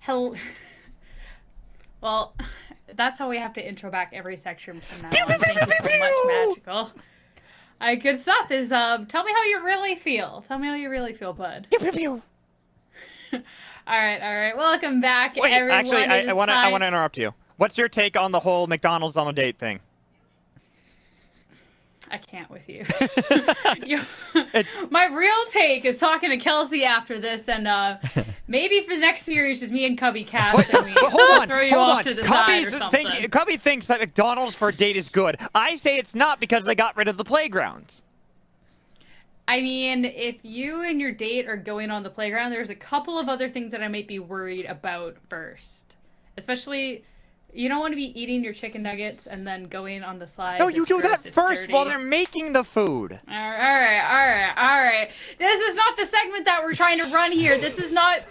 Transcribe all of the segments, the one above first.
Hell. Well, that's how we have to intro back every section from now on. Thank you so much, Magical. Good stuff. Tell me how you really feel. Tell me how you really feel, bud. All right. Welcome back, Wait, everyone. actually, I want to interrupt you. What's your take on the whole McDonald's on a date thing? I can't with you. My real take is talking to Kelsey after this, and maybe for the next series, just me and Cubby cast, and we throw you off to the side or something. Cubby thinks that McDonald's for a date is good. I say it's not because they got rid of the playgrounds. I mean, if you and your date are going on the playground, there's a couple of other things that I might be worried about first. Especially, you don't want to be eating your chicken nuggets and then going on the slide. No, you do that first while they're making the food. All right. This is not the segment that we're trying to run here. This is not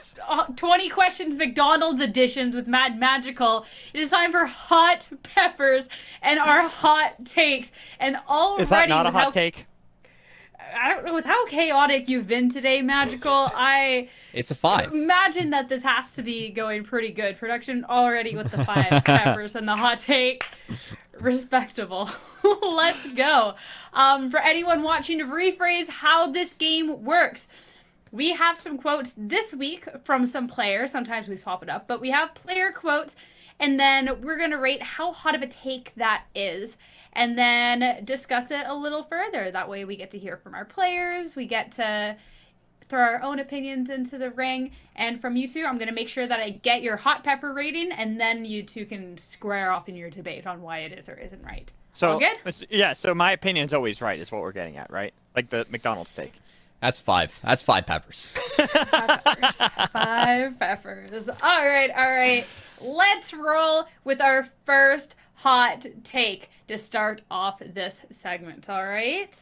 20 questions McDonald's editions with Mad Magical. It is time for hot peppers and our hot takes. And already, is that not a hot take? I don't know, with how chaotic you've been today, Magical, It's a 5. Imagine that this has to be going pretty good. Production already with the 5 peppers and the hot take. Respectable. Let's go. For anyone watching, to rephrase how this game works, we have some quotes this week from some players. Sometimes we swap it up, but we have player quotes, and then we're going to rate how hot of a take that is, and then discuss it a little further. That way we get to hear from our players. We get to throw our own opinions into the ring. And from you two, I'm going to make sure that I get your hot pepper rating, and then you two can square off in your debate on why it is or isn't right. So, all good? Yeah, so my opinion's always right is what we're getting at, right? Like the McDonald's take. That's 5. That's 5 peppers. 5 peppers. 5 peppers. All right. Let's roll with our first hot take to start off this segment, all right?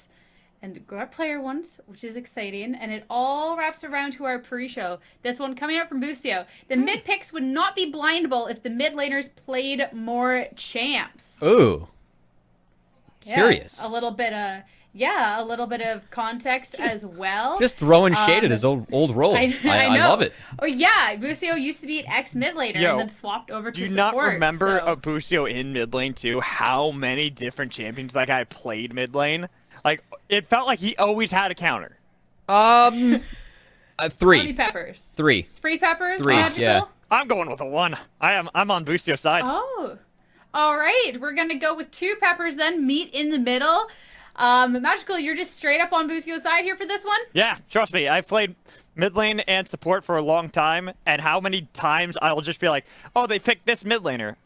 And go our player ones, which is exciting, and it all wraps around to our pre-show. This one coming out from Busio. The mid picks would not be blindable if the mid laners played more champs. Ooh. Yeah, Curious. a little bit of context as well. Just throwing shade at his old role. I love it. Oh yeah, Busio used to be an ex mid laner and then swapped over to support. Do you not remember Busio in mid lane too? How many different champions that guy played mid lane? Like, it felt like he always had a counter. 3. How many peppers? 3. 3 peppers? 3, Magical? yeah. I'm going with a 1. I'm on Busio's side. Oh. All right, we're gonna go with 2 peppers then. Meet in the middle. Magical, you're just straight up on Busio's side here for this one? Yeah, trust me. I've played mid lane and support for a long time, and how many times I'll just be like, oh, they picked this mid laner.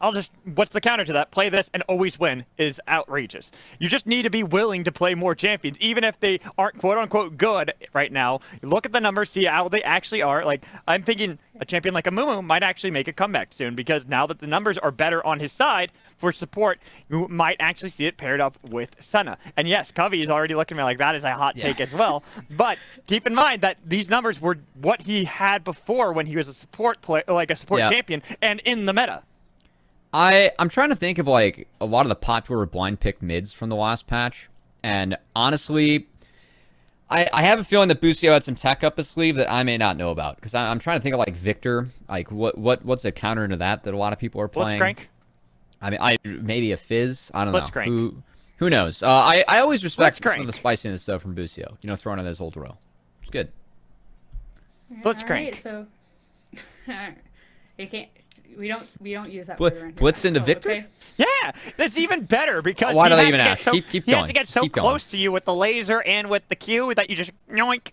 What's the counter to that? Play this and always win is outrageous. You just need to be willing to play more champions, even if they aren't quote-unquote good right now. Look at the numbers, see how they actually are. Like, I'm thinking a champion like a Mumu might actually make a comeback soon, because now that the numbers are better on his side for support, you might actually see it paired up with Senna. And yes, Covey is already looking at me like that is a hot take as well. But keep in mind that these numbers were what he had before when he was a support player, like a support champion, and in the meta. I'm trying to think of like a lot of the popular blind pick mids from the last patch, and honestly, I have a feeling that Busio had some tech up his sleeve that I may not know about, because I'm trying to think of like Victor, like what's a counter into that a lot of people are playing. Blitzcrank. I mean, maybe a Fizz. I don't know. Blitzcrank. Who knows? I always respect some of the spiciness though from Busio. You know, throwing in his old row. It's good. Blitzcrank. Right, so you can't. We don't use that. Blitz into Victor. Okay? Yeah, that's even better because why he do has I even to get ask? so, Keep he going. has to get so close to you with the laser and with the Q that you just yoink.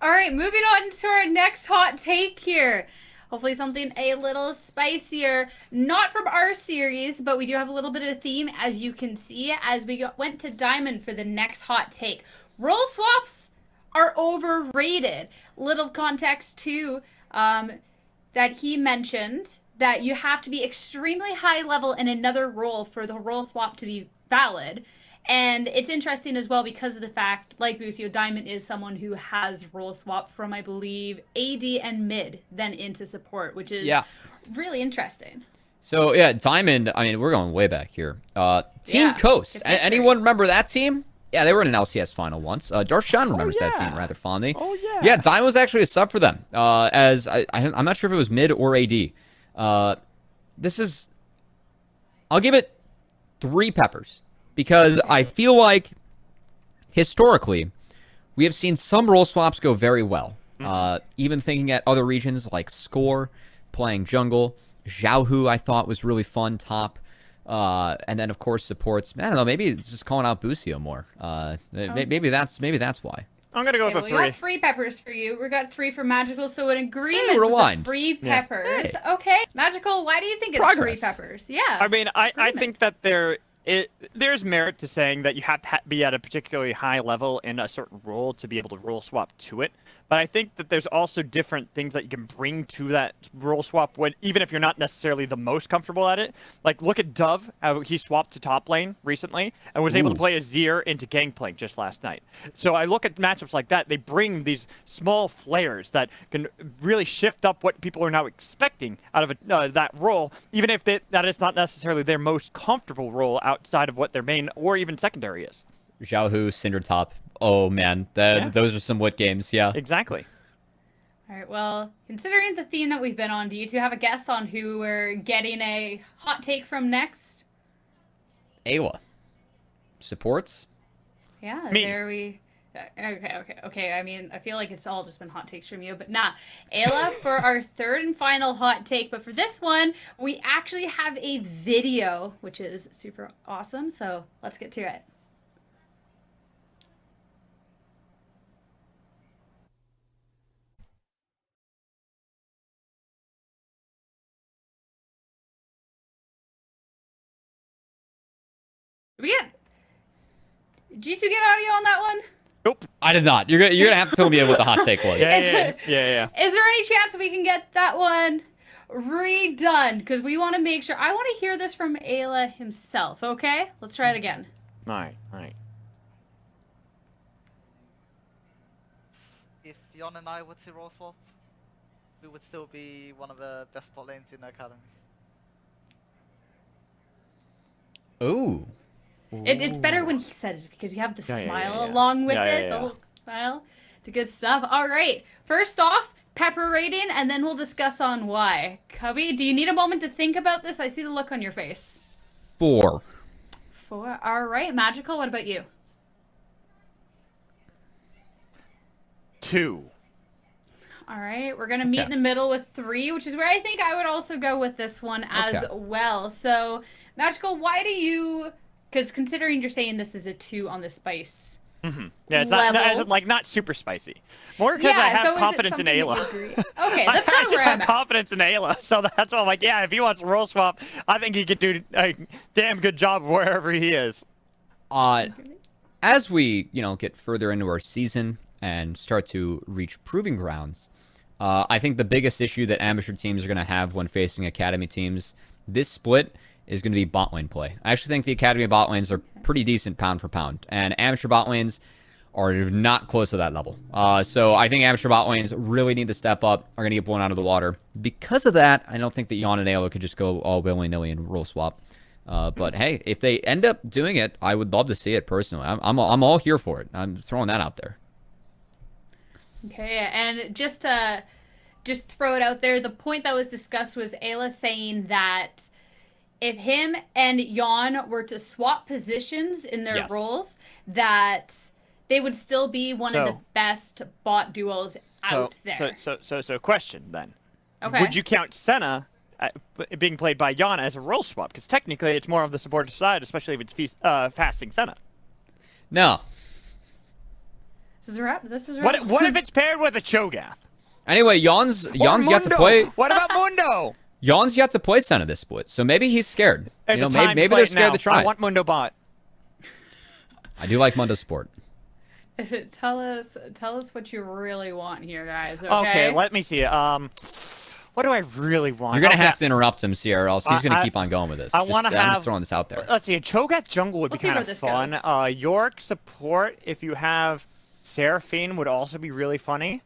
All right, moving on to our next hot take here. Hopefully something a little spicier. Not from our series, but we do have a little bit of a theme, as you can see, as we went to Diamond for the next hot take. Role swaps are overrated. Little context, too, that he mentioned that you have to be extremely high level in another role for the role swap to be valid. And it's interesting as well because of the fact, like Busio, Diamond is someone who has role swap from, I believe, AD and mid, then into support, which is really interesting. So, yeah, Diamond, I mean, we're going way back here. Team Coast. Anyone remember that team? Yeah, they were in an LCS final once. Darshan remembers that yeah. team rather fondly. Oh, yeah. Yeah, Dime was actually a sub for them. I'm not sure if it was mid or AD. This is... I'll give it 3 peppers. Because I feel like, historically, we have seen some role swaps go very well. Even thinking at other regions like Score, playing jungle. Xiaohu, I thought, was really fun top. And then, of course, supports. I don't know, maybe it's just calling out Busio more. Maybe that's why. I'm going to go Okay, with well, a we 3. got 3 peppers for you. We got 3 for Magical, so in agreement Hey, with the rewind. 3 Yeah. peppers. Hey. Okay, Magical, why do you think it's Progress. 3 peppers? Yeah. I mean, I agreement. think that there's merit to saying that you have to be at a particularly high level in a certain role to be able to role swap to it. But I think that there's also different things that you can bring to that role swap when, even if you're not necessarily the most comfortable at it. Like, look at Dove, how he swapped to top lane recently and was able to play Azir into Gangplank just last night. So I look at matchups like that, they bring these small flares that can really shift up what people are now expecting out of that role, even if that is not necessarily their most comfortable role outside of what their main or even secondary is. Xiaohu, Cinder top. Oh, man. Those are some Wit games, yeah. Exactly. All right, well, considering the theme that we've been on, do you two have a guess on who we're getting a hot take from next? Ayla. Supports? Yeah, Me. there we... Okay. I mean, I feel like it's all just been hot takes from you, but nah. Ayla for our 3rd and final hot take. But for this one, we actually have a video, which is super awesome. So let's get to it. Did you two get audio on that one? Nope. I did not. You're gonna have to fill me in what the hot take was. Yeah. Is there any chance we can get that one redone? Because we want to make sure. I want to hear this from Ayla himself, okay? Let's try it again. All right. If Yon and I were to role swap, we would still be one of the best bot lanes in the academy. Ooh. It's better when he says it because you have the Yeah. smile along with it, the Yeah. whole smile. The good stuff. All right. First off, pepper rating, and then we'll discuss on why. Cubby, do you need a moment to think about this? I see the look on your face. 4. 4. All right. Magical, what about you? 2. All right. We're going to meet in the middle with 3, which is where I think I would also go with this one as well. So, Magical, why do you... Because considering you're saying this is a 2 on the spice Yeah, it's level. not super spicy. More because I have confidence in Ayla. Okay, that's kind I of just where have I'm at. confidence in Ayla, so that's why I'm like, yeah, if he wants to roll swap, I think he could do a damn good job wherever he is. As we, get further into our season and start to reach proving grounds, I think the biggest issue that amateur teams are going to have when facing academy teams this split is going to be bot lane play. I actually think the academy bot lanes are pretty decent pound for pound, and amateur bot lanes are not close to that level. So I think amateur bot lanes really need to step up, are going to get blown out of the water. Because of that, I don't think that Yon and Ayla could just go all willy-nilly and roll swap. But hey, if they end up doing it, I would love to see it personally. I'm all here for it. I'm throwing that out there. Okay, and just to throw it out there, the point that was discussed was Ayla saying that if him and Yon were to swap positions in their roles, that they would still be one of the best bot duos out there. So question then. Okay. Would you count Senna being played by Yana as a role swap? Because technically it's more of the supportive side, especially if it's fasting Senna. No. This is a wrap. What if it's paired with a Cho'Gath? Anyway, Yon's yet to play. What about Mundo? Yon's yet to play Senna this split, so maybe he's scared. There's a maybe time they're play scared now. to try. I want Mundo bot. I do like Mundo Sport. Tell us what you really want here, guys. Okay, let me see. What do I really want? You're gonna have to interrupt him, Sierra, or else he's gonna keep on going with this. I want to have. I'm just throwing this out there. Let's see. A Cho'Gath jungle would We'll be see kind where of this fun. goes. York support, if you have Seraphine, would also be really funny.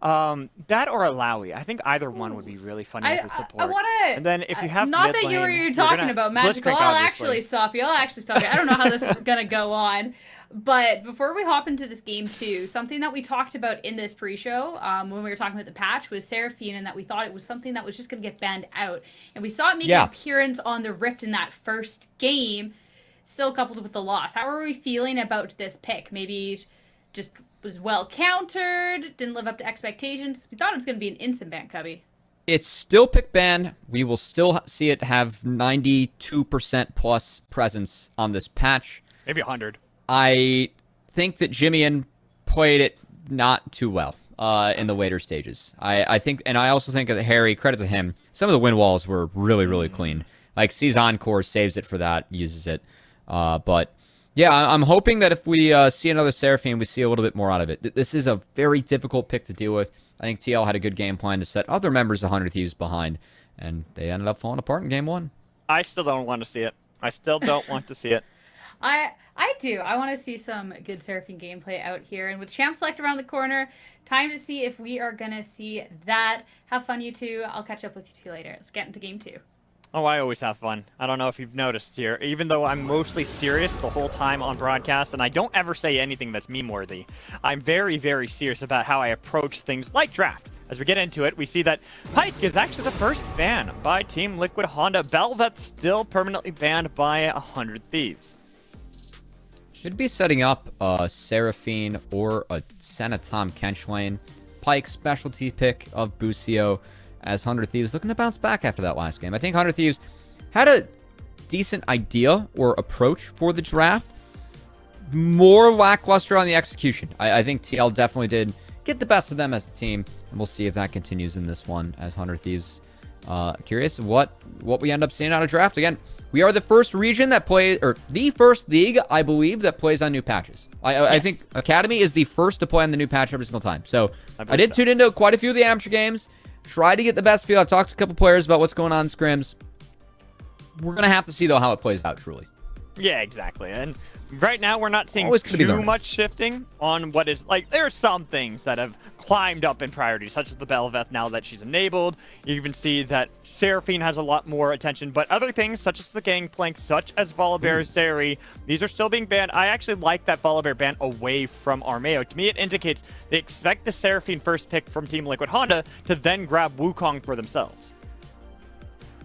That or a Lowy. I think either one would be really funny as a support. I want to. And then if you have not mid that lane, you're talking about Magical, Blitzcrank, I'll obviously. actually stop you. I don't know how this is gonna go on, But before we hop into this game too, something that we talked about in this pre-show when we were talking about the patch was Seraphine, and that we thought it was something that was just going to get banned out. And we saw it make an Yeah. appearance on the Rift in that first game, still coupled with the loss. How are we feeling about this pick? Maybe just was well countered, didn't live up to expectations. We thought it was going to be an instant ban, Cubby. It's still pick ban. We will still see it have 92% plus presence on this patch. Maybe 100. I think that Jimmy played it not too well in the later stages. I think, and I also think that Harry, credit to him, some of the win walls were really, really clean. Like, sees Encore, saves it for that, uses it. But, yeah, I'm hoping that if we see another Seraphine, we see a little bit more out of it. This is a very difficult pick to deal with. I think TL had a good game plan to set other members of 100 Thieves behind, and they ended up falling apart in game 1. I still don't want to see it. I still don't want to see it. I do. I want to see some good Seraphine gameplay out here. And with Champ Select around the corner, time to see if we are going to see that. Have fun, you two. I'll catch up with you two later. Let's get into game 2. Oh, I always have fun. I don't know if you've noticed here. Even though I'm mostly serious the whole time on broadcast, and I don't ever say anything that's meme-worthy, I'm very, very serious about how I approach things like draft. As we get into it, we see that Pyke is actually the first ban by Team Liquid Honda. Bel'Veth's still permanently banned by 100 Thieves. Should be setting up a Seraphine or a Senna Tom Kench lane. Pyke, specialty pick of Busio, as 100 Thieves looking to bounce back after that last game. I think 100 Thieves had a decent idea or approach for the draft. More lackluster on the execution. I think TL definitely did get the best of them as a team, and we'll see if that continues in this one as 100 Thieves. Curious what we end up seeing out of draft. Again, we are the first region that plays, or the first league, I believe, that plays on new patches. I think Academy is the first to play on the new patch every single time. So I did tune into quite a few of the amateur games, try to get the best feel. I've talked to a couple players about what's going on in scrims. We're going to have to see, though, how it plays out, truly. Yeah, exactly. And right now, we're not seeing Always could be too learning. much shifting on what is, like, there are some things that have climbed up in priority, such as the Bel'Veth now that she's enabled. You even see that Seraphine has a lot more attention, but other things, such as the Gangplank, such as Volibear, Zeri, these are still being banned. I actually like that Volibear ban away from Armeo. To me, it indicates they expect the Seraphine first pick from Team Liquid Honda to then grab Wukong for themselves.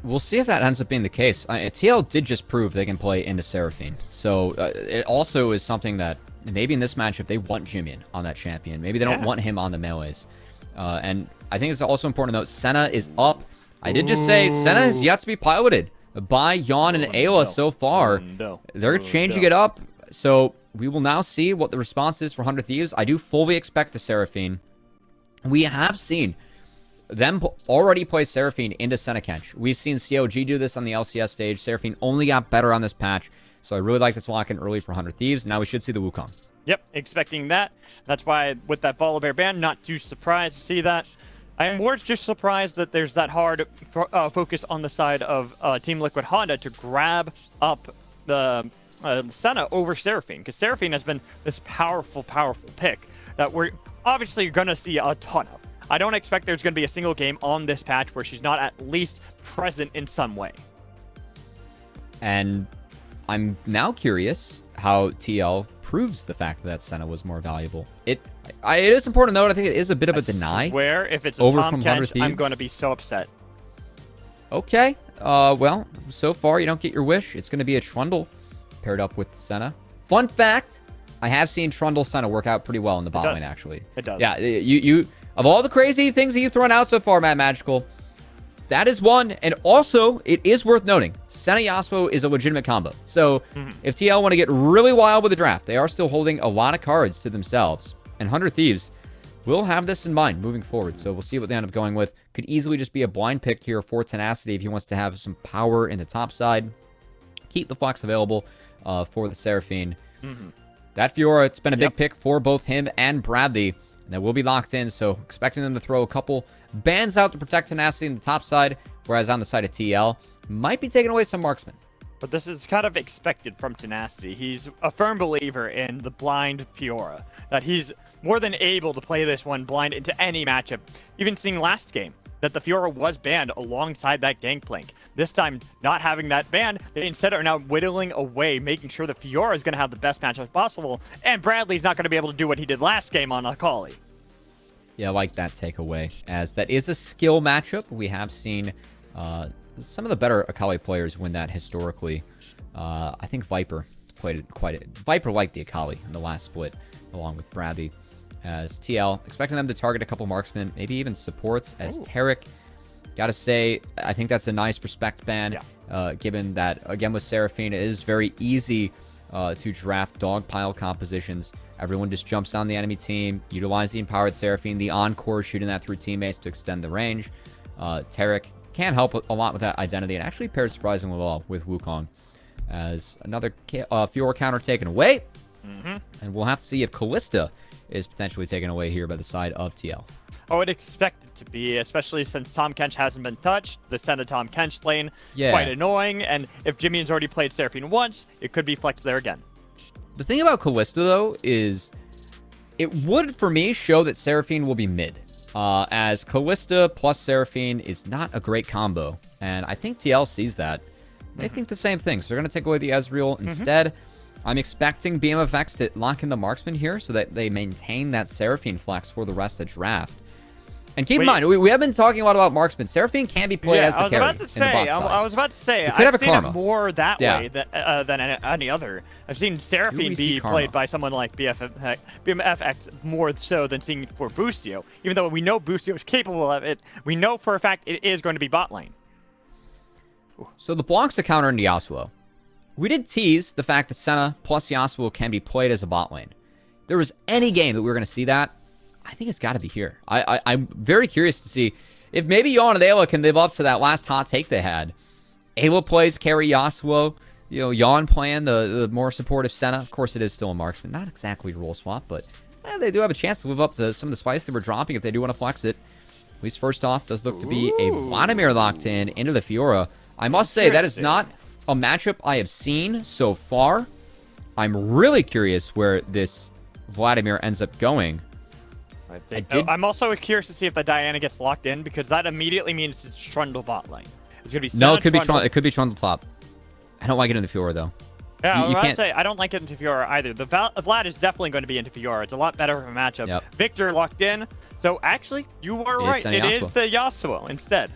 We'll see if that ends up being the case. TL did just prove they can play into Seraphine. So it also is something that maybe in this matchup they want Jimmy on that champion. Maybe they don't want him on the melees. And I think it's also important to note Senna is up. I did just say Senna has yet to be piloted by Yawn and Ayla so far. They're changing it up. So we will now see what the response is for 100 Thieves. I do fully expect the Seraphine. We have seen them already play Seraphine into Senna Kench. We've seen COG do this on the LCS stage. Seraphine only got better on this patch. So I really like this lock in early for 100 Thieves. Now we should see the Wukong. Yep, expecting that. That's why with that Volibear ban, not too surprised to see that. I am more just surprised that there's that hard focus on the side of Team Liquid Honda to grab up the Senna over Seraphine, because Seraphine has been this powerful, powerful pick that we're obviously going to see a ton of. I don't expect there's going to be a single game on this patch where she's not at least present in some way. And I'm now curious how TL proves the fact that Senna was more valuable. It is important to note, I think it is a bit of a deny. Where if it's a over Tom from 100 Kench, I'm Thieves. going to be so upset. Okay. Well, so far you don't get your wish. It's going to be a Trundle paired up with Senna. Fun fact, I have seen Trundle Senna work out pretty well in the bot lane, actually. It does. Yeah, you of all the crazy things that you've thrown out so far, Matt Magical, that is one. And also, it is worth noting, Senna Yasuo is a legitimate combo. So if TL want to get really wild with the draft, they are still holding a lot of cards to themselves. And 100 Thieves will have this in mind moving forward. So we'll see what they end up going with. Could easily just be a blind pick here for Tenacity if he wants to have some power in the top side. Keep the Fox available for the Seraphine. That Fiora, it's been a big pick for both him and Bradley. And that will be locked in, so expecting them to throw a couple bans out to protect Tenacity in the top side, whereas on the side of TL, might be taking away some marksmen. But this is kind of expected from Tenacity. He's a firm believer in the blind Fiora, that he's more than able to play this one blind into any matchup. Even seeing last game, that the Fiora was banned alongside that Gangplank. This time, not having that ban, they instead are now whittling away, making sure the Fiora is going to have the best matchup possible, and Bradley's not going to be able to do what he did last game on Akali. Yeah, I like that takeaway, as that is a skill matchup. We have seen some of the better Akali players win that historically. I think Viper played it Viper liked the Akali in the last split, along with Bradley. As TL, expecting them to target a couple marksmen, maybe even supports. As Tarek, gotta say, I think that's a nice respect ban, given that, again, with Seraphine, it is very easy to draft dogpile compositions. Everyone just jumps on the enemy team, utilize the empowered Seraphine, the encore, shooting that through teammates to extend the range. Tarek can help a lot with that identity, and actually pairs surprisingly well with Wukong. As another Fiora counter taken away, and we'll have to see if Callista is potentially taken away here by the side of TL. I would expect it to be, especially since Tahm Kench hasn't been touched. The Senna Tahm Kench lane, quite annoying. And if Jimmy's already played Seraphine once, it could be flexed there again. The thing about Callista, though, is it would, for me, show that Seraphine will be mid. As Callista plus Seraphine is not a great combo. And I think TL sees that. They think the same thing. So they're going to take away the Ezreal instead. I'm expecting BMFX to lock in the marksman here so that they maintain that Seraphine flex for the rest of the draft. And keep in mind, we have been talking a lot about marksman. Seraphine can be played as the carry. I was about to say, I've seen it more that way than any other. I've seen Seraphine be played by someone like BMFX more so than seeing for Busio. Even though we know Busio is capable of it, we know for a fact it is going to be bot lane. So the block's a counter into Yasuo. We did tease the fact that Senna plus Yasuo can be played as a bot lane. If there was any game that we were going to see that, I think it's got to be here. I'm very curious to see if maybe Yawn and Ayla can live up to that last hot take they had. Ayla plays carry Yasuo. You know, Yawn playing the more supportive Senna. Of course, it is still a marksman. Not exactly role swap, but they do have a chance to live up to some of the spice they were dropping if they do want to flex it. At least first off, does look to be a Vladimir locked in into the Fiora. I must say, that is not a matchup I have seen so far. I'm really curious where this Vladimir ends up going. I'm also curious to see if the Diana gets locked in, because that immediately means it's Trundle bot lane. It's gonna be no, it could be Trundle. It could be Trundle top. I don't like it in the Fiora though. Yeah, you can't say I don't like it into Fiora either. The Vlad is definitely going to be into Fiora. It's a lot better of a matchup. Yep. Victor locked in. So actually, you were right. It is the Yasuo instead.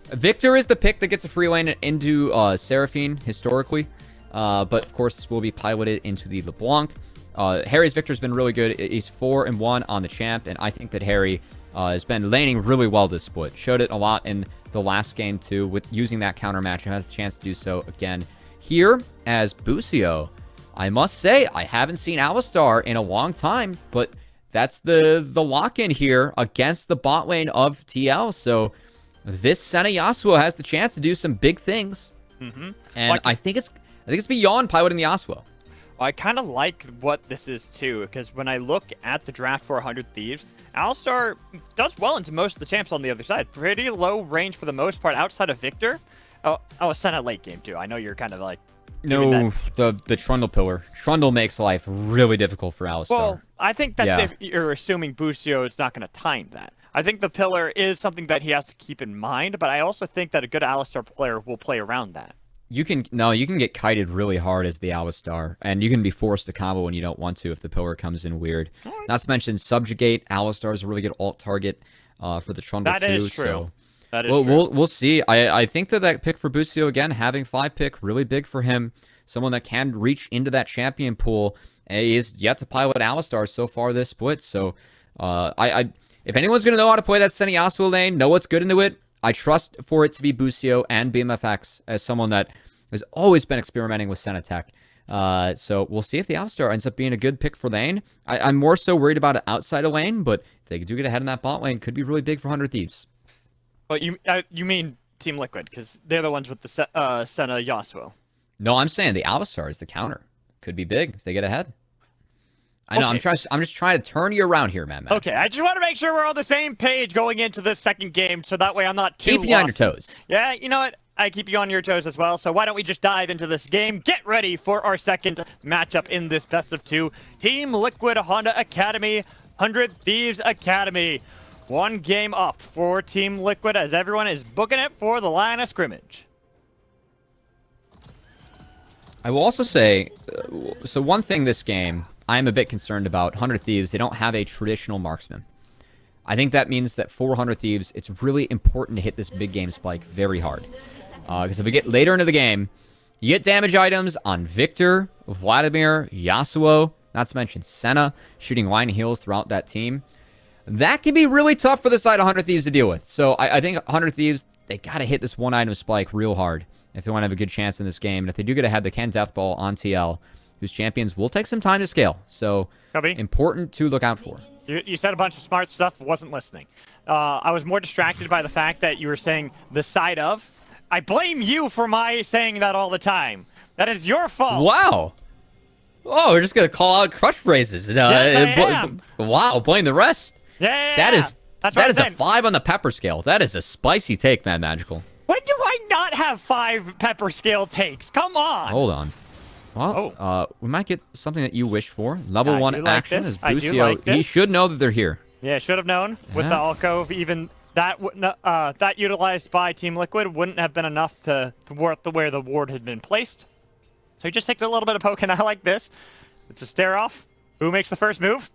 Victor is the pick that gets a free lane into Seraphine historically. But of course, this will be piloted into the LeBlanc. Harry's Victor's been really good. He's 4-1 on the champ, and I think that Harry has been laning really well this split. Showed it a lot in the last game too, with using that counter match, and has the chance to do so again here as Busio. I must say, I haven't seen Alistar in a long time, but that's the lock-in here against the bot lane of TL. So this Senna Yasuo has the chance to do some big things, and I think it's beyond piloting the Yasuo. I kind of like what this is too, because when I look at the draft for 100 Thieves, Alistar does well into most of the champs on the other side. Pretty low range for the most part outside of Victor. Oh, Senna late game too. I know you're kind of like... No, the Trundle pillar. Trundle makes life really difficult for Alistar. Well, I think that's if you're assuming Busio is not going to time that. I think the pillar is something that he has to keep in mind, but I also think that a good Alistar player will play around that. You can get kited really hard as the Alistar, and you can be forced to combo when you don't want to if the pillar comes in weird. Right. Not to mention Subjugate. Alistar is a really good alt target for the Trundle too. That is true. So, that is true. We'll see. I think that pick for Busio, again, having 5 pick, really big for him. Someone that can reach into that champion pool. He is yet to pilot Alistar so far this split. So if anyone's going to know how to play that Senna Yasuo lane, know what's good into it, I trust for it to be Busio and BMFX as someone that has always been experimenting with Senna tech. So we'll see if the Alistar ends up being a good pick for lane. I'm more so worried about it outside of lane, but if they do get ahead in that bot lane, could be really big for 100 Thieves. But you mean Team Liquid, because they're the ones with the Senna Yasuo. No, I'm saying the Alistar is the counter. Could be big if they get ahead. I know. Okay. I'm just trying to turn you around here, man. Okay, I just want to make sure we're on the same page going into the second game, so that way I'm not too keep you on your toes. Yeah, you know what? I keep you on your toes as well. So why don't we just dive into this game? Get ready for our second matchup in this best of 2. Team Liquid Honda Academy, 100 Thieves Academy. One game up for Team Liquid as everyone is booking it for the line of scrimmage. I will also say, so one thing this game I'm a bit concerned about, 100 Thieves, they don't have a traditional marksman. I think that means that for 100 Thieves, it's really important to hit this big game spike very hard. Because if we get later into the game, you get damage items on Victor, Vladimir, Yasuo, not to mention Senna, shooting line heals throughout that team. That can be really tough for the side of 100 Thieves to deal with. So I think 100 Thieves, they got to hit this one item spike real hard if they want to have a good chance in this game. And if they do get ahead, they can Deathball on TL, whose champions will take some time to scale. So important to look out for. You said a bunch of smart stuff, wasn't listening. I was more distracted by the fact that you were saying the side of. I blame you for my saying that all the time. That is your fault. Wow. Oh, we're just going to call out crush phrases. Yes, I am. Wow, blame the rest. Yeah. That is That's a 5 on the pepper scale. That is a spicy take, Mad Magical. When do I not have 5 pepper scale takes? Come on. Hold on. Well, we might get something that you wish for. Level 1 like action this. is I do Busio. like this. He should know that they're here. Yeah, should have known with the alcove. Even that that utilized by Team Liquid wouldn't have been enough to thwart where the ward had been placed. So he just takes a little bit of poke, and I like this. It's a stare off. Who makes the first move?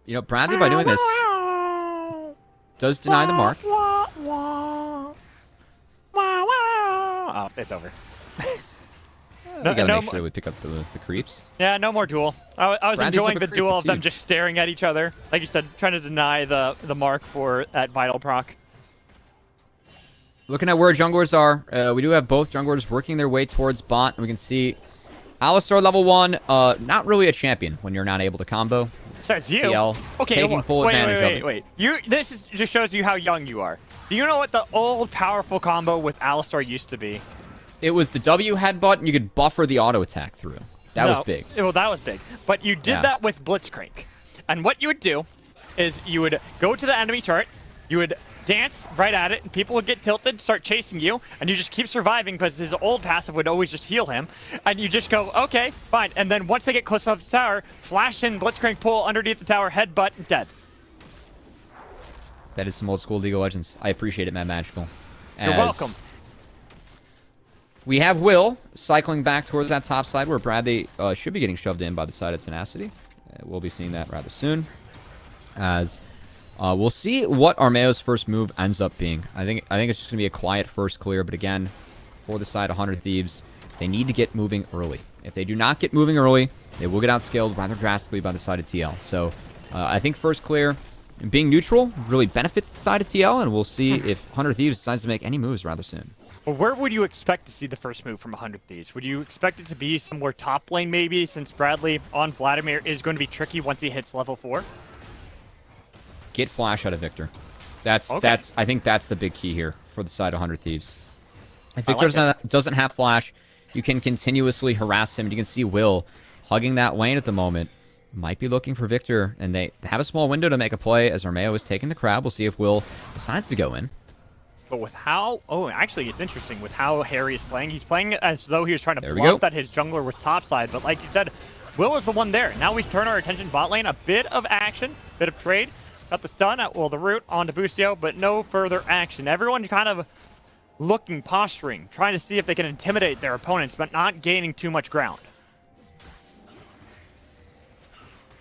You know, Bradley, by doing this, does deny the mark. Oh, it's over. We gotta make sure we pick up the creeps. Yeah, no more duel. I was Bradley's enjoying up a the creep, duel it's of them huge. just staring at each other. Like you said, trying to deny the mark for that vital proc. Looking at where junglers are, we do have both junglers working their way towards bot. And we can see Alistar level 1, not really a champion when you're not able to combo. Says you. TL taking full advantage of it. Wait. Just shows you how young you are. Do you know what the old powerful combo with Alistar used to be? It was the W headbutt, and you could buffer the auto attack through. That was big. Well, that was big. But you did that with Blitzcrank. And what you would do is you would go to the enemy turret, you would dance right at it, and people would get tilted, start chasing you, and you just keep surviving because his old passive would always just heal him. And you just go, okay, fine. And then once they get close enough to the tower, flash in, Blitzcrank pull underneath the tower, headbutt, dead. That is some old school League of Legends. I appreciate it, Mad Magical. You're welcome. We have Will cycling back towards that top side where Bradley should be getting shoved in by the side of Tenacity. We'll be seeing that rather soon. As we'll see what Armeo's first move ends up being. I think it's just going to be a quiet first clear. But again, for the side of 100 Thieves, they need to get moving early. If they do not get moving early, they will get outscaled rather drastically by the side of TL. So I think first clear, being neutral, really benefits the side of TL. And we'll see if 100 Thieves decides to make any moves rather soon. Well, where would you expect to see the first move from 100 Thieves? Would you expect it to be somewhere top lane maybe, since Bradley on Vladimir is going to be tricky once he hits level 4? Get flash out of Victor. I think that's the big key here for the side of 100 Thieves. If Victor doesn't have flash, you can continuously harass him. And you can see Will hugging that lane at the moment. Might be looking for Victor, and they have a small window to make a play as Armeo is taking the crab. We'll see if Will decides to go in. But with how... Oh, actually, it's interesting with how Harry is playing. He's playing as though he was trying to There we bluff go. that his jungler was topside. But like you said, Will is the one there. Now we turn our attention bot lane. A bit of action, bit of trade. Got the stun, well, the root onto Busio, but no further action. Everyone kind of looking, posturing, trying to see if they can intimidate their opponents, but not gaining too much ground.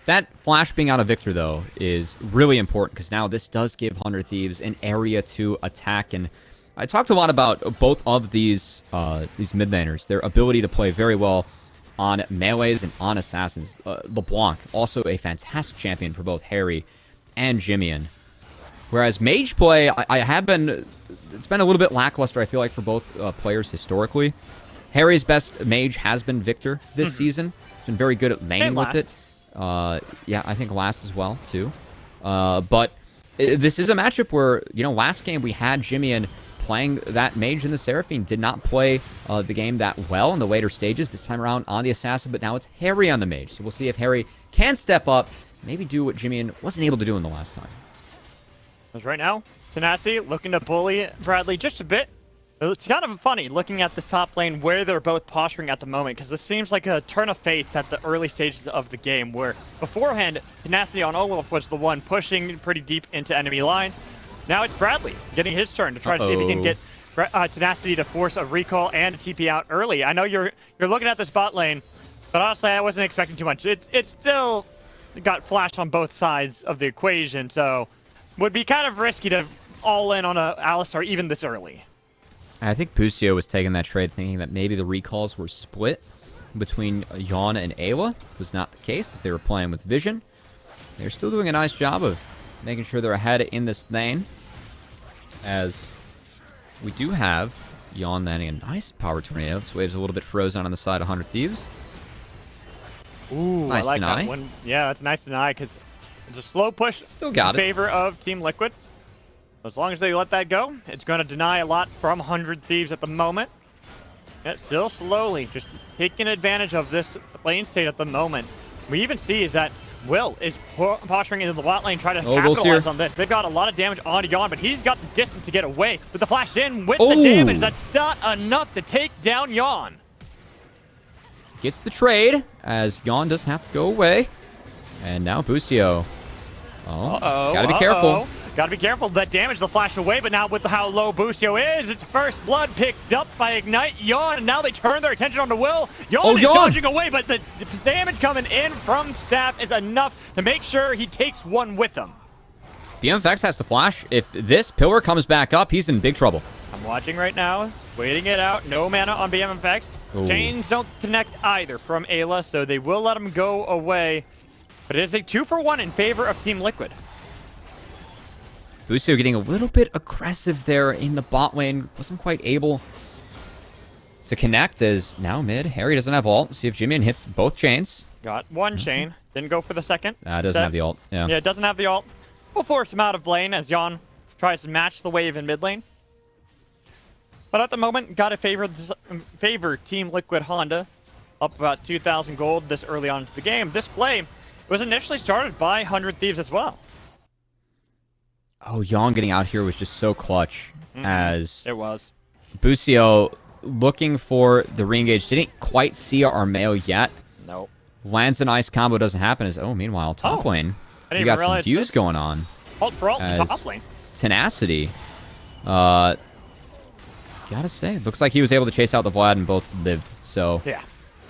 That flash being out of Victor, though, is really important because now this does give 100 Thieves an area to attack. And I talked a lot about both of these mid laners, their ability to play very well on melees and on assassins. LeBlanc, also a fantastic champion for both Harry and Jimmian. Whereas mage play, it's been a little bit lackluster, I feel like, for both players historically. Harry's best mage has been Victor this season. He's been very good at laning with it. Yeah, I think last as well, too. But this is a matchup where, last game we had Jimmian playing that mage in the Seraphine. Did not play the game that well in the later stages. This time around on the assassin, but now it's Harry on the mage. So we'll see if Harry can step up, maybe do what Jimmian wasn't able to do in the last time. Because right now, Tenacity looking to bully Bradley just a bit. It's kind of funny looking at this top lane where they're both posturing at the moment, because this seems like a turn of fates at the early stages of the game, where beforehand, Tenacity on Olaf was the one pushing pretty deep into enemy lines. Now it's Bradley getting his turn to try to see if he can get Tenacity to force a recall and a TP out early. I know you're looking at this bot lane, but honestly, I wasn't expecting too much. It still got flashed on both sides of the equation, so would be kind of risky to all in on a Alistar even this early. I think Busio was taking that trade thinking that maybe the recalls were split between Yawn and Ayla. Was not the case, as they were playing with Vision. They're still doing a nice job of making sure they're ahead in this lane, as we do have Yawn landing a nice power tornado. This wave's a little bit frozen on the side of 100 Thieves. Ooh, Nice I like deny. that one. Yeah, that's nice deny, because it's a slow push Still got in it. favor of Team Liquid. As long as they let that go, it's going to deny a lot from 100 Thieves at the moment. Yeah, still slowly, just taking advantage of this lane state at the moment. We even see that Will is posturing into the bot lane, trying to capitalize on this. They've got a lot of damage on Yawn, but he's got the distance to get away. With the flash in, with the damage, that's not enough to take down Yawn. Gets the trade, as Yawn does have to go away. And now Busio. Oh, gotta be careful. Gotta be careful. That damage will flash away, but now with how low Busio is, it's first blood picked up by Ignite Yawn, and now they turn their attention on to Will. Yawn is dodging away, but the damage coming in from Staff is enough to make sure he takes one with him. BMFX has to flash. If this pillar comes back up, he's in big trouble. I'm watching right now, waiting it out. No mana on BMFX. Chains don't connect either from Ayla, so they will let him go away. But it is a 2-for-1 in favor of Team Liquid. Busio getting a little bit aggressive there in the bot lane. Wasn't quite able to connect, as now mid. Harry doesn't have ult. See if Jimmy hits both chains. Got one chain. Didn't go for the second. Doesn't have the ult. Yeah, it doesn't have the ult. We'll force him out of lane as Yawn tries to match the wave in mid lane. But at the moment, got to favor Team Liquid Honda. Up about 2,000 gold this early on into the game. This play was initially started by 100 Thieves as well. Oh, Yawn getting out here was just so clutch, as it was. Busio looking for the re-engage. Didn't quite see Armeo yet. Nope. Lands a nice combo, doesn't happen. As meanwhile, top lane, we got some views going on. Ult for ult in top lane. Tenacity. Gotta say, looks like he was able to chase out the Vlad and both lived. So yeah.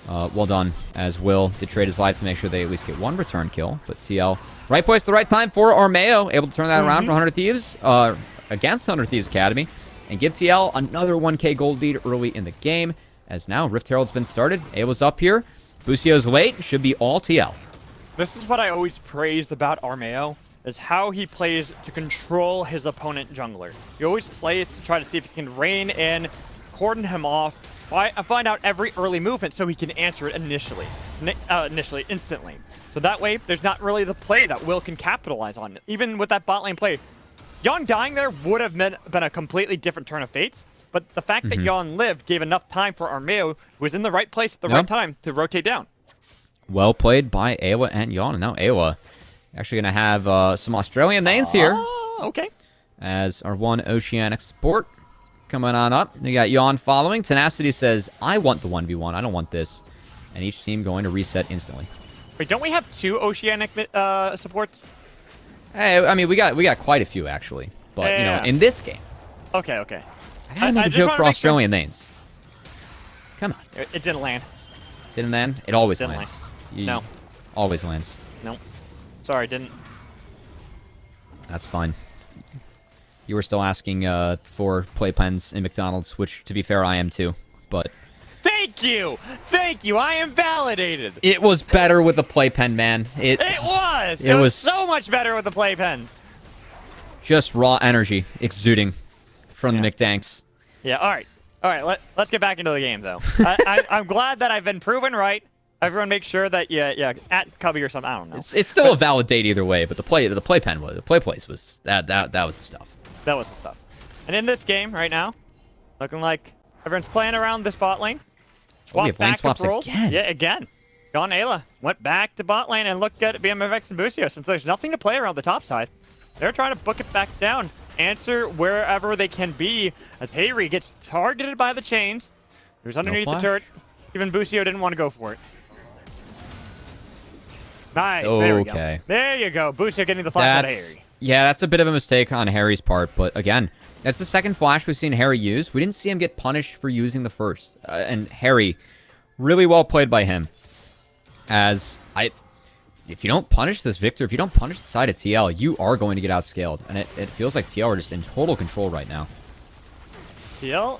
Well done, as Will did trade his life to make sure they at least get one return kill. But TL, right place, the right time for Armeo, able to turn that around for 100 Thieves against 100 Thieves Academy, and give TL another 1k gold lead early in the game, as now Rift Herald's been started. Ayla's up here. Busio's late, should be all TL. This is what I always praise about Armeo, is how he plays to control his opponent jungler. He always plays to try to see if he can rein in, cordon him off, find out every early movement so he can answer it instantly. So that way, there's not really the play that Will can capitalize on. Even with that bot lane play, Yawn dying there would have been a completely different turn of fates, but the fact that Yawn lived gave enough time for Armeo, who was in the right place at the right time, to rotate down. Well played by Ayla and Yawn, and now Ayla actually going to have some Australian names here. Okay. As our one Oceanic support coming on up. We got Yawn following. Tenacity says, I want the 1v1. I don't want this. And each team going to reset instantly. Wait, don't we have two Oceanic supports? Hey, I mean, we got quite a few, actually. But, you know, in this game. Okay. I gotta make a joke for Australian names. Come on. It didn't land. Didn't land? It always Didn't lands. No. Always lands. No. Sorry, didn't. That's fine. You were still asking for playpens in McDonald's, which, to be fair, I am too. But thank you, I am validated. It was better with the playpen, man. It was so much better with the playpens. Just raw energy exuding from the McDanks. Yeah. All right. Let's get back into the game, though. I'm glad that I've been proven right. Everyone make sure that at Cubby or something. I don't know. It's still a valid date either way, but the playpen was that was the stuff. That was the stuff. And in this game right now, looking like everyone's playing around this bot lane. We have lane swaps again. Yeah, again. Yawn Ayla went back to bot lane and looked at BMFX and Busio. Since there's nothing to play around the top side, they're trying to book it back down. answer wherever they can be as Harry gets targeted by the chains. He was underneath the flash? turret. Even Busio didn't want to go for it. Nice, there we go. Okay. There you go. Busio getting the flash out of Harry. Yeah, that's a bit of a mistake on Harry's part, but again, that's the second flash we've seen Harry use. We didn't see him get punished for using the first. And Harry, really well played by him. If you don't punish this Victor, if you don't punish the side of TL, you are going to get outscaled. And it feels like TL are just in total control right now. TL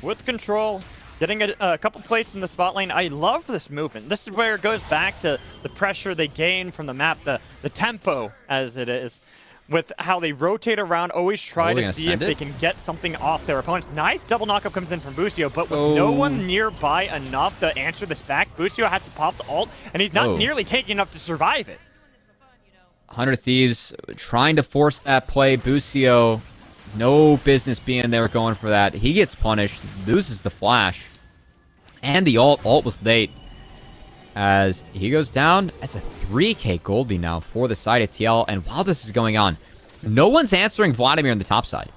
with control, getting a couple plates in the spot lane. I love this movement. This is where it goes back to the pressure they gain from the map, the tempo as it is, with how they rotate around, always try to see if they can get something off their opponents. Nice double knockup comes in from Busio, but with no one nearby enough to answer this back, Busio has to pop the ult, and he's not nearly taking enough to survive it. 100 Thieves trying to force that play. Busio, no business being there going for that. He gets punished, loses the flash, and the ult. Ult was late. As he goes down, that's a 3k Goldie now for the side of TL. And while this is going on, no one's answering Vladimir on the top side.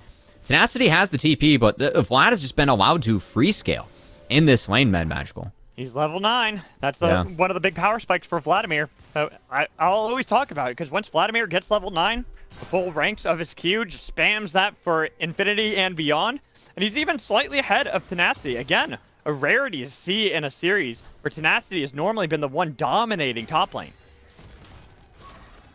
Tenacity has the TP, but Vlad has just been allowed to free scale in this lane, Magical. He's level 9. That's one of the big power spikes for Vladimir. I'll always talk about it, because once Vladimir gets level 9, the full ranks of his Q just spams that for infinity and beyond. And he's even slightly ahead of Tenacity. Again, a rarity to see in a series where Tenacity has normally been the one dominating top lane.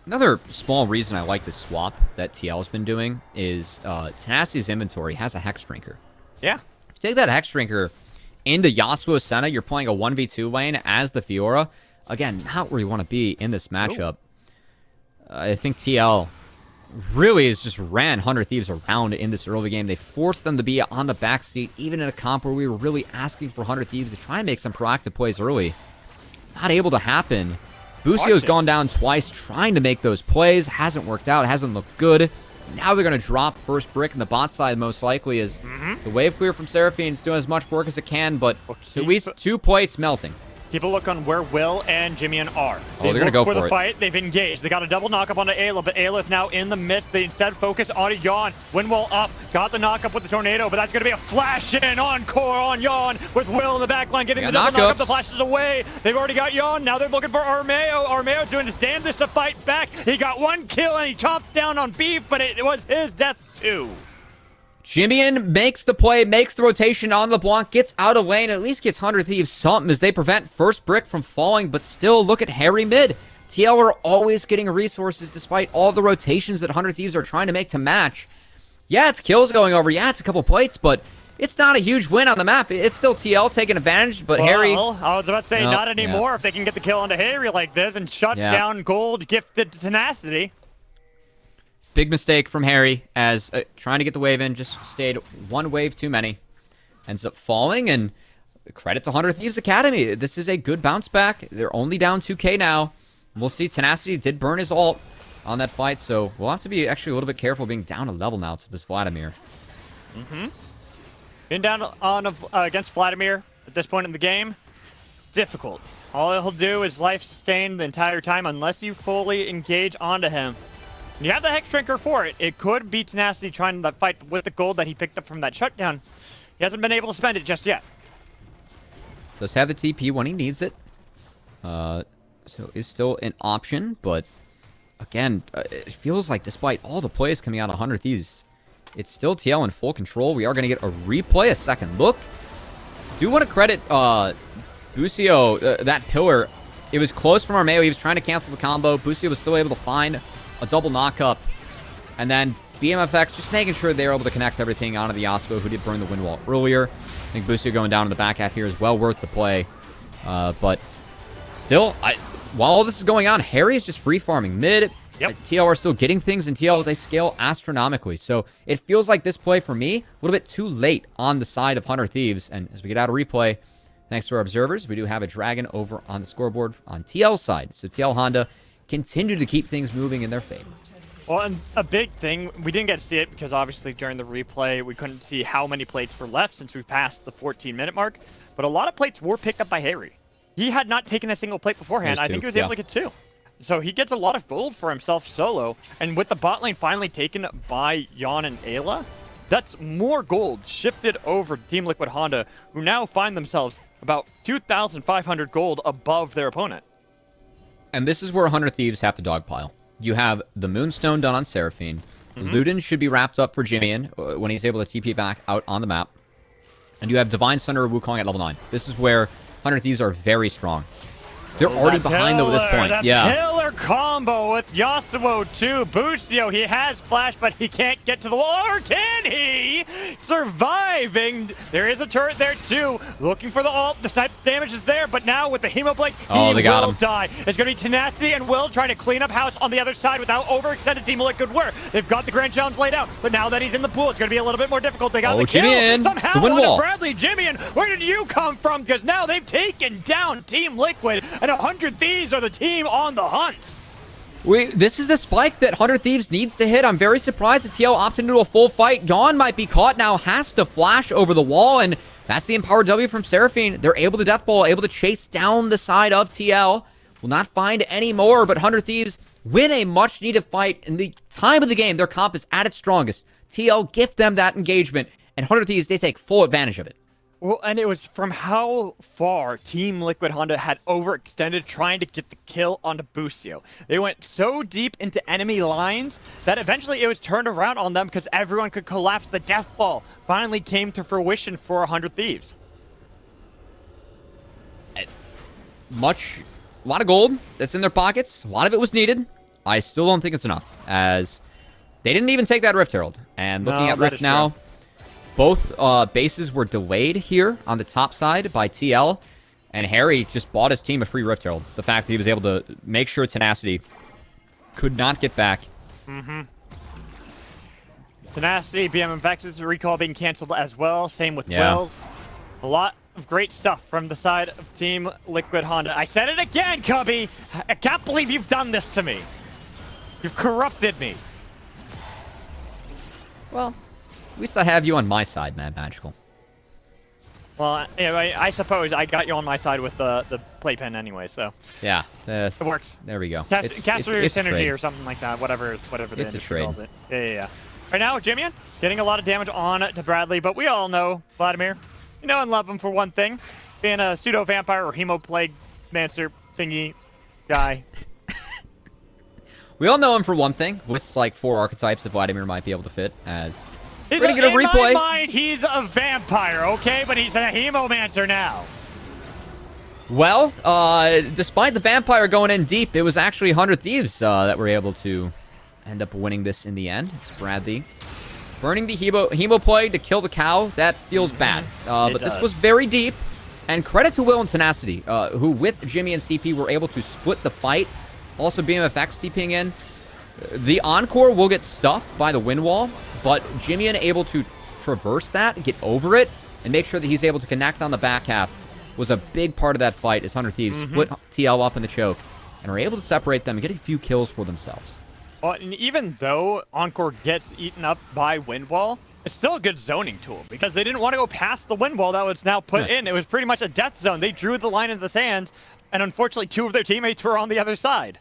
Another small reason I like this swap that TL's been doing is Tenacity's inventory has a Hex Drinker. Yeah. If you take that Hex Drinker into Yasuo Senna, you're playing a 1v2 lane as the Fiora. Again, not where you want to be in this matchup. I think TL really has just ran 100 Thieves around in this early game. They forced them to be on the back seat, even in a comp where we were really asking for 100 Thieves to try and make some proactive plays early. Not able to happen. Busio's gone down twice trying to make those plays. Hasn't worked out. Hasn't looked good. Now they're going to drop first brick in the bot side most likely as the wave clear from Seraphine is doing as much work as it can, but at least 2 plates melting. Keep a look on where Will and Jimmy are. They're going to go for the fight. They've engaged. They got a double knockup onto Ayla, but Ayla is now in the midst. They instead focus on Yawn. Windwall up. Got the knockup with the tornado, but that's going to be a flash in encore on Yawn with Will in the backline getting the double knockup. The flashes away. They've already got Yawn. Now they're looking for Armeo. Armeo's doing his damnedest to fight back. He got 1 kill and he chopped down on Beef, but it was his death too. Jimmian makes the play, makes the rotation on LeBlanc, gets out of lane, at least gets 100 Thieves something as they prevent first brick from falling, but still look at Harry mid. TL are always getting resources despite all the rotations that 100 Thieves are trying to make to match. Yeah, it's kills going over, yeah, it's a couple plates, but it's not a huge win on the map. It's still TL taking advantage, but Harry... I was about to say, not anymore if they can get the kill onto Harry like this and shut down gold gifted to Tenacity. Big mistake from Harry as trying to get the wave in, just stayed 1 wave too many. Ends up falling, and credit to 100 Thieves Academy. This is a good bounce back. They're only down 2k now. We'll see. Tenacity did burn his ult on that fight, so we'll have to be actually a little bit careful being down a level now to this Vladimir. Being down on against Vladimir at this point in the game, difficult. All he'll do is life sustain the entire time unless you fully engage onto him. You have the Hex Drinker for it. It could be Tenacity trying to fight with the gold that he picked up from that shutdown. He hasn't been able to spend it just yet. Does have the TP when he needs it. So is still an option, but again, it feels like despite all the plays coming out of 100 Thieves, it's still TL in full control. We are going to get a replay, a second look. Do want to credit Busio, that pillar. It was close from Armeo. He was trying to cancel the combo. Busio was still able to find a double knockup, and then BMFX just making sure they were able to connect everything onto the Yasuo, who did burn the wind wall earlier. I think Busio going down in the back half here is well worth the play. But still, while all this is going on, Harry is just free farming mid. TL are still getting things, and TL, they scale astronomically. So it feels like this play, for me, a little bit too late on the side of 100 Thieves. And as we get out of replay, thanks to our observers, we do have a dragon over on the scoreboard on TL's side. So TL Honda continue to keep things moving in their favor. Well, and a big thing, we didn't get to see it because obviously during the replay, we couldn't see how many plates were left since we've passed the 14-minute mark, but a lot of plates were picked up by Harry. He had not taken a single plate beforehand. I think he was able to get 2. So he gets a lot of gold for himself solo, and with the bot lane finally taken by Yon and Ayla, that's more gold shifted over to Team Liquid Honda, who now find themselves about 2,500 gold above their opponent. And this is where 100 Thieves have to dogpile. You have the Moonstone done on Seraphine. Luden should be wrapped up for Jimmy when he's able to TP back out on the map. And you have Divine Thunder Wukong at level 9. This is where 100 Thieves are very strong. They're already behind, though, at this point. That killer combo with Yasuo too. Busio, he has flash, but he can't get to the wall. Or can he? Surviving. There is a turret there too. Looking for the ult. The snipe damage is there, but now with the Hemoblade, he will die. It's going to be Tenacity and Will trying to clean up house on the other side without overextended Team Liquid work. They've got the Grand Challenge laid out, but now that he's in the pool, it's going to be a little bit more difficult. They got the kill. Jimmy Somehow the win wall. Bradley, Jimmy, and where did you come from? Because now they've taken down Team Liquid, and 100 Thieves are the team on the hunt. This is the spike that 100 Thieves needs to hit. I'm very surprised that TL opted into a full fight. Dawn might be caught now, has to flash over the wall, and that's the empowered W from Seraphine. They're able to death ball, able to chase down the side of TL. Will not find any more, but 100 Thieves win a much-needed fight. In the time of the game, their comp is at its strongest. TL gift them that engagement, and 100 Thieves, they take full advantage of it. Well, and it was from how far Team Liquid Honda had overextended trying to get the kill onto Busio. They went so deep into enemy lines that eventually it was turned around on them because everyone could collapse. The death ball finally came to fruition for 100 Thieves. A lot of gold that's in their pockets. A lot of it was needed. I still don't think it's enough, as they didn't even take that Rift Herald. And looking at Rift now, true. Both bases were delayed here on the top side by TL, and Harry just bought his team a free Rift Herald. The fact that he was able to make sure Tenacity could not get back. Tenacity, BM and Vex's recall being canceled as well. Same with Wells. A lot of great stuff from the side of Team Liquid Honda. I said it again, Cubby! I can't believe you've done this to me. You've corrupted me. Well, at least I have you on my side, Mad Magical. Well, anyway, I suppose I got you on my side with the playpen anyway, so. Yeah. It works. There we go. Caster synergy or something like that, whatever the industry calls it. Yeah. Right now, Jimian getting a lot of damage on to Bradley, but we all know Vladimir. You know and love him for one thing. Being a pseudo-vampire or hemo-plague mancer thingy guy. We all know him for one thing, with like 4 archetypes that Vladimir might be able to fit as... We're gonna get a replay. In my mind, he's a vampire, okay? But he's a hemomancer now. Well, despite the vampire going in deep, it was actually 100 Thieves that were able to end up winning this in the end. It's Bradley burning the hemo plague to kill the cow. That feels bad. But this was very deep. And credit to Will and Tenacity, who with Jimmy and TP were able to split the fight. Also BMFX TPing in. The Encore will get stuffed by the wind wall, but Jimian able to traverse that, get over it, and make sure that he's able to connect on the back half was a big part of that fight as 100 Thieves split TL up in the choke and are able to separate them and get a few kills for themselves. Well, and even though Encore gets eaten up by wind wall, it's still a good zoning tool because they didn't want to go past the wind wall that was now put in. It was pretty much a death zone. They drew the line in the sand, and unfortunately 2 of their teammates were on the other side.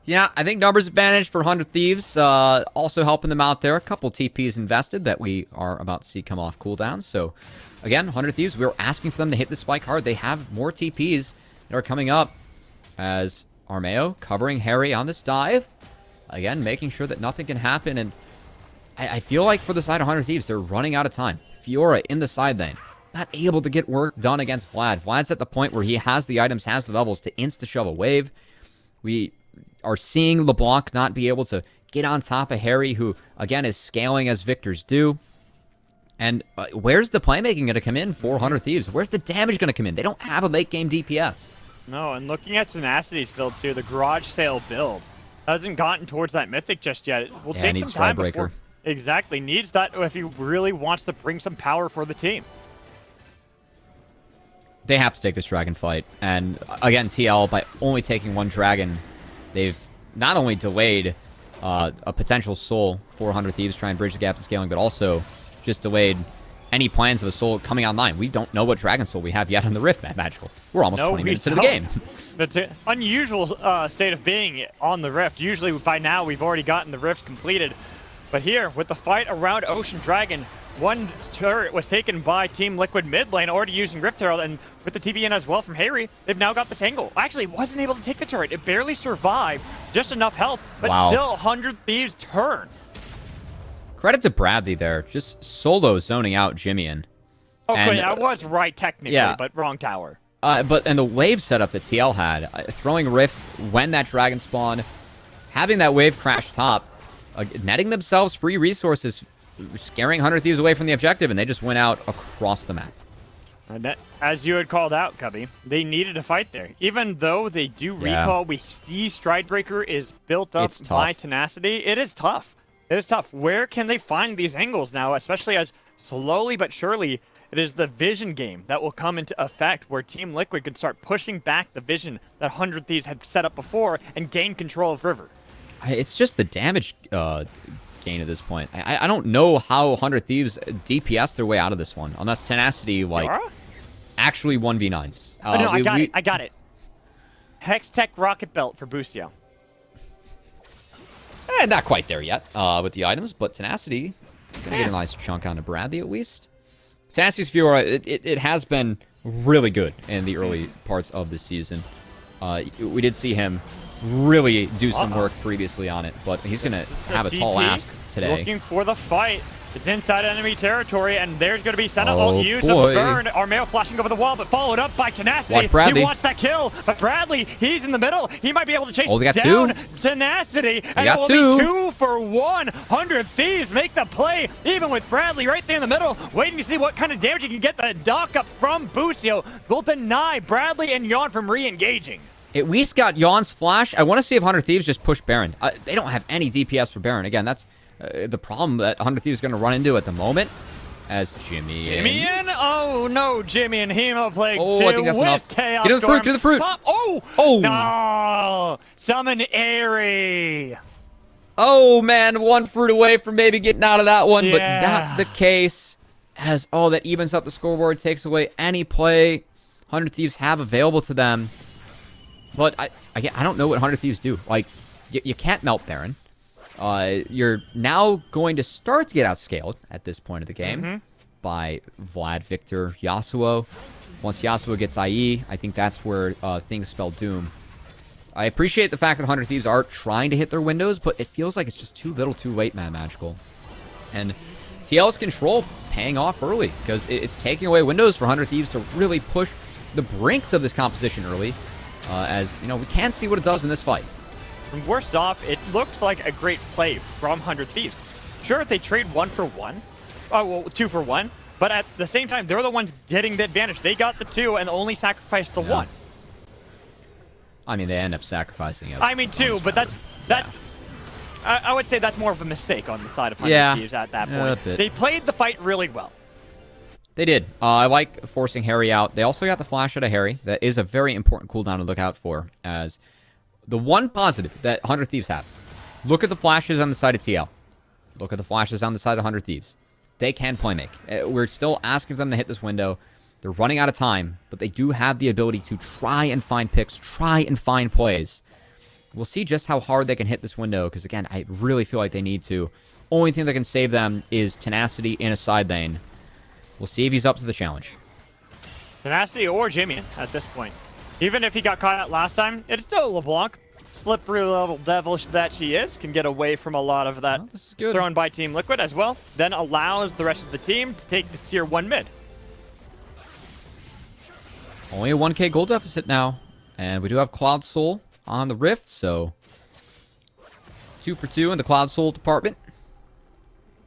Yeah, I think numbers advantage for 100 Thieves, also helping them out there. A couple TPs invested that we are about to see come off cooldowns. So, again, 100 Thieves, we were asking for them to hit the spike hard. They have more TPs that are coming up as Armeo covering Harry on this dive. Again, making sure that nothing can happen. And I feel like for the side of 100 Thieves, they're running out of time. Fiora in the side lane, not able to get work done against Vlad. Vlad's at the point where he has the items, has the levels to insta-shove a wave. We are seeing LeBlanc not be able to get on top of Harry, who, again, is scaling as victors do. And where's the playmaking going to come in for 100 Thieves? Where's the damage going to come in? They don't have a late-game DPS. No, and looking at Tenacity's build, too, the garage sale build hasn't gotten towards that mythic just yet. It will take some time before... Exactly. Needs that if he really wants to bring some power for the team. They have to take this dragon fight. And, again, TL, by only taking 1 dragon... They've not only delayed a potential soul for 100 Thieves, try and bridge the gap to scaling, but also just delayed any plans of a soul coming online. We don't know what Dragon Soul we have yet on the Rift, Matt Magical. We're almost 20 minutes into the game. That's an unusual state of being on the Rift. Usually by now we've already gotten the Rift completed. But here, with the fight around Ocean Dragon, one turret was taken by Team Liquid mid lane, already using Rift Herald, and with the TBN as well from Harry, they've now got this angle. Actually, it wasn't able to take the turret. It barely survived, just enough health, but still 100 Thieves turn. Credit to Bradley there, just solo zoning out Jimmy. Okay, I was right technically, but wrong tower. And the wave setup that TL had, throwing Rift when that Dragon spawned, having that wave crash top, netting themselves free resources, scaring 100 Thieves away from the objective, and they just went out across the map. And as you had called out, Cubby, they needed a fight there. Even though they do recall, we see Stridebreaker is built up by Tenacity. It is tough. It is tough. Where can they find these angles now, especially as slowly but surely it is the vision game that will come into effect where Team Liquid can start pushing back the vision that 100 Thieves had set up before and gain control of River. It's just the damage gain at this point. I don't know how 100 Thieves DPS their way out of this one, unless Tenacity, actually 1v9s. No, I got it. Hex Tech Rocket Belt for Busio. Not quite there yet with the items, but Tenacity gonna get a nice chunk onto Bradley at least. Tenacity's Fiora, it has been really good in the early parts of the season. We did see him really do some work previously on it, but he's gonna have a tall ask today. Looking for the fight. It's inside enemy territory, and there's going to be Sentinel use of the burn. Armeo flashing over the wall, but followed up by Tenacity. He wants that kill, but Bradley, he's in the middle. He might be able to chase down Tenacity, and it will be 2 for 1. 100 Thieves make the play, even with Bradley right there in the middle, waiting to see what kind of damage he can get. The dock up from Busio will deny Bradley and Yawn from re-engaging. At least got Yawn's flash. I want to see if 100 Thieves just push Baron. They don't have any DPS for Baron. Again, that's the problem that 100 Thieves is going to run into at the moment. As Jimmy Oh no, Jimmy and Hemo Plague 2 I think that's with enough. Chaos Get in the fruit, get in the fruit. No! Summon Airy. Oh man, one fruit away from maybe getting out of that one, but not the case. As that evens up the scoreboard, takes away any play 100 Thieves have available to them. But I don't know what 100 Thieves do. Like, you can't melt Baron. You're now going to start to get outscaled at this point of the game by Vlad, Victor, Yasuo. Once Yasuo gets IE, I think that's where things spell doom. I appreciate the fact that 100 Thieves are trying to hit their windows, but it feels like it's just too little too late, Mad Magical. And TL's control paying off early, because it's taking away windows for 100 Thieves to really push the brinks of this composition early. As, we can see what it does in this fight. And worse off, it looks like a great play from 100 Thieves. Sure, they trade 1 for 1. 2 for 1. But at the same time, they're the ones getting the advantage. They got the 2 and only sacrificed the 1. I mean, they end up sacrificing it. I mean, 2, but that's I would say that's more of a mistake on the side of 100 Thieves at that point. They played the fight really well. They did. I like forcing Harry out. They also got the flash out of Harry. That is a very important cooldown to look out for, as the one positive that 100 Thieves have. Look at the flashes on the side of TL. Look at the flashes on the side of 100 Thieves. They can play make. We're still asking them to hit this window. They're running out of time, but they do have the ability to try and find picks, try and find plays. We'll see just how hard they can hit this window, because again, I really feel like they need to. Only thing that can save them is Tenacity in a side lane. We'll see if he's up to the challenge. Tenacity or Jimmy at this point. Even if he got caught out last time, it's still LeBlanc. Slippery little devilish that she is, can get away from a lot of that thrown by Team Liquid as well. Then allows the rest of the team to take this tier 1 mid. Only a 1k gold deficit now. And we do have Cloud Soul on the Rift, so 2 for 2 in the Cloud Soul department.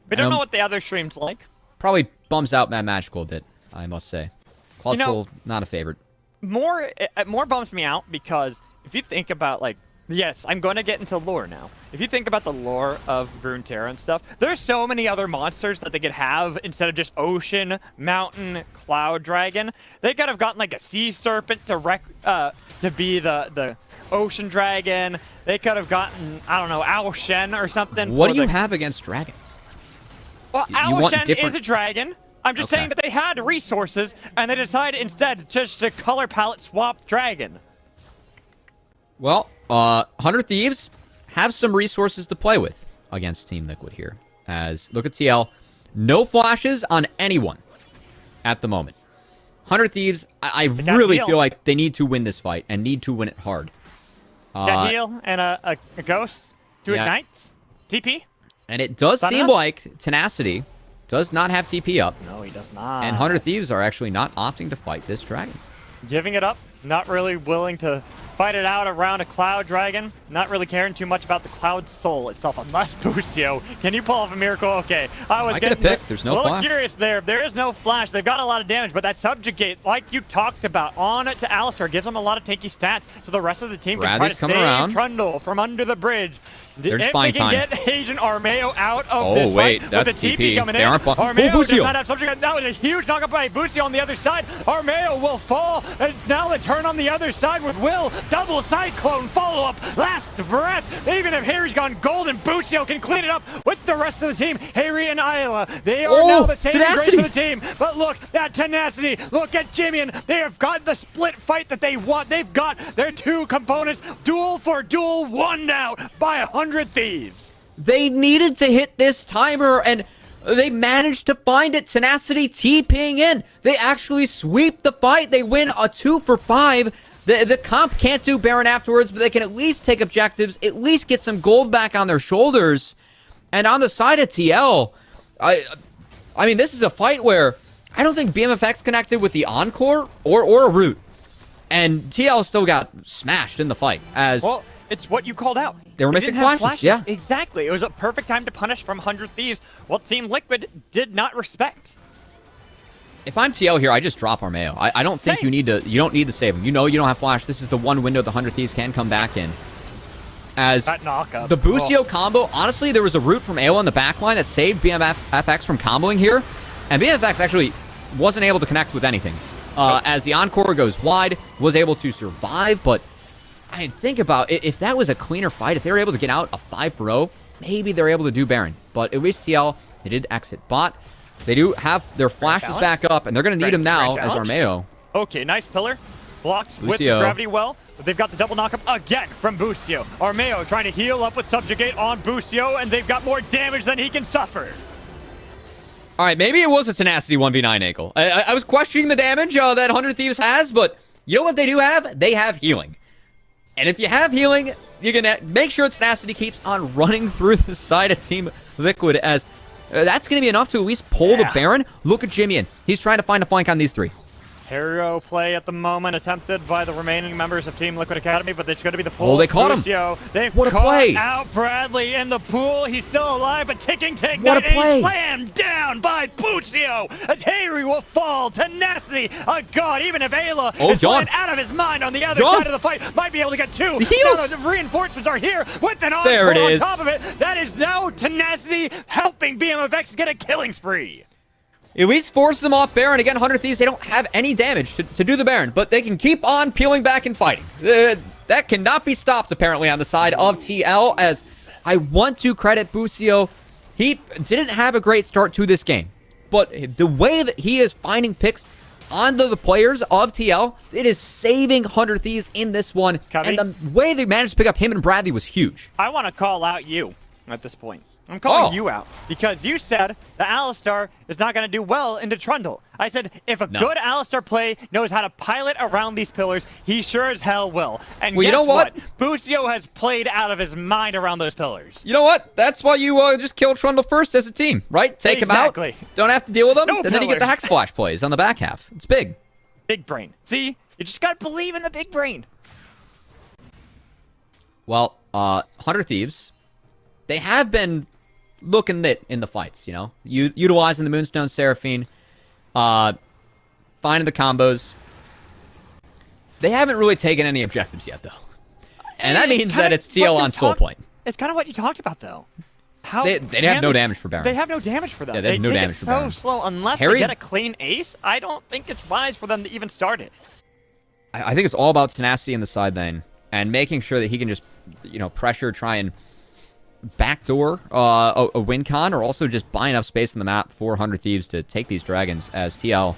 We don't know what the other stream's like. Probably bums out Mad Magical a bit, I must say. Cloud Soul, not a favorite. It more bums me out because if you think about, like, yes, I'm going to get into lore now. If you think about the lore of Runeterra and stuff, there's so many other monsters that they could have instead of just ocean, mountain, cloud dragon. They could have gotten like a sea serpent to be the ocean dragon. They could have gotten, I don't know, Ao Shen or something. What do you have against dragons? Well, Ao Shen is a dragon. I'm just saying that they had resources, and they decided instead just to color palette swap Dragon. Well, 100 Thieves have some resources to play with against Team Liquid here. As, look at TL, no flashes on anyone at the moment. 100 Thieves, I really feel like they need to win this fight, and need to win it hard. Got heal and a ghost to ignites. TP. And it does seem like Tenacity does not have TP up. No, he does not. And 100 Thieves are actually not opting to fight this dragon. Giving it up. Not really willing to fight it out around a Cloud Dragon. Not really caring too much about the Cloud Soul itself. Unless Busio, can you pull off a miracle? Okay, I get a pick. There's no flash. A little curious there. There is no flash. They've got a lot of damage, but that Subjugate, like you talked about, on to Alistar, gives them a lot of tanky stats, so the rest of the team can try to save Trundle from under the bridge. They're just if buying they can time. get Agent Armeo out of this fight, that's with the TP coming they in, aren't Armeo Busio. does not have Subjugate. That was a huge knockup by Busio on the other side. Armeo will fall. It's now the turn on the other side with Will. Double Cyclone follow-up. Last breath. Even if Harry's gone golden, Busio can clean it up with the rest of the team. Harry and Ayla, they are now the saving grace for the team. But look, that Tenacity. Look at Jimmy. They have got the split fight that they want. They've got their two components duel for duel, won out by 100 Thieves. They needed to hit this timer, and they managed to find it. Tenacity TPing in. They actually sweep the fight. They win a 2 for 5. The comp can't do Baron afterwards, but they can at least take objectives, at least get some gold back on their shoulders. And on the side of TL, I mean, this is a fight where I don't think BMFX connected with the Encore or a Root. And TL still got smashed in the fight. As well, it's what you called out. They were missing flashes, yeah. Exactly. It was a perfect time to punish from 100 Thieves, what Team Liquid did not respect. If I'm TL here, I just drop Armeo. I don't think you don't need to save him. You know you don't have flash. This is the one window the 100 Thieves can come back in. As that knockup. The Busio combo, honestly, there was a root from Ayla in the backline that saved BMFX from comboing here. And BMFX actually wasn't able to connect with anything. As the Encore goes wide, was able to survive, but I mean, think about it. If that was a cleaner fight, if they were able to get out a 5-0, maybe they're able to do Baron. But at least TL, they did exit bot. They do have their flashes back up, and they're going to need him now as Armeo. Okay, nice pillar. Blocked with the gravity well. But they've got the double knockup again from Busio. Armeo trying to heal up with Subjugate on Busio, and they've got more damage than he can suffer. All right, maybe it was a Tenacity 1v9 ankle. I was questioning the damage that 100 Thieves has, but you know what they do have? They have healing. And if you have healing, you can make sure Tenacity keeps on running through the side of Team Liquid, as that's going to be enough to at least pull the Baron. Look at Jimmy. He's trying to find a flank on these three. Hero play at the moment attempted by the remaining members of Team Liquid Academy, but it's going to be the pull. Oh, they caught him. They've what a play. Out Bradley in the pool. He's still alive, but ticking to ignite, and he's slammed down by Busio. As Harry will fall. Tenacity. Oh, God, even if Ayla is flying out of his mind on the other side of the fight, might be able to get two. Now the reinforcements are here with an encore on top of it. That is now Tenacity helping BMFX get a killing spree. At least force them off Baron. Again, 100 Thieves, they don't have any damage to do the Baron, but they can keep on peeling back and fighting. That cannot be stopped, apparently, on the side of TL, as I want to credit Busio. He didn't have a great start to this game, but the way that he is finding picks onto the players of TL, it is saving 100 Thieves in this one, and the way they managed to pick up him and Bradley was huge. I want to call out you at this point. I'm calling you out because you said the Alistar is not going to do well into Trundle. I said if a good Alistar play knows how to pilot around these pillars, he sure as hell will. And guess you know what? Busio has played out of his mind around those pillars. You know what? That's why you just kill Trundle first as a team, right? Take him out. Don't have to deal with him. And then you get the Hex Flash plays on the back half. It's big. Big brain. See? You just got to believe in the big brain. Well, 100 Thieves, they have been looking lit in the fights, you know? Utilizing the Moonstone Seraphine, finding the combos. They haven't really taken any objectives yet, though. And that means that it's TL on Soul Point. It's kind of what you talked about, though. They have no damage for Baron. They have no damage for them. Yeah, they have no damage for Baron. So slow. Unless they get a clean ace, I don't think it's wise for them to even start it. I think it's all about Tenacity in the side lane and making sure that he can just, pressure, try and backdoor a win con, or also just buy enough space on the map for 100 Thieves to take these dragons, as TL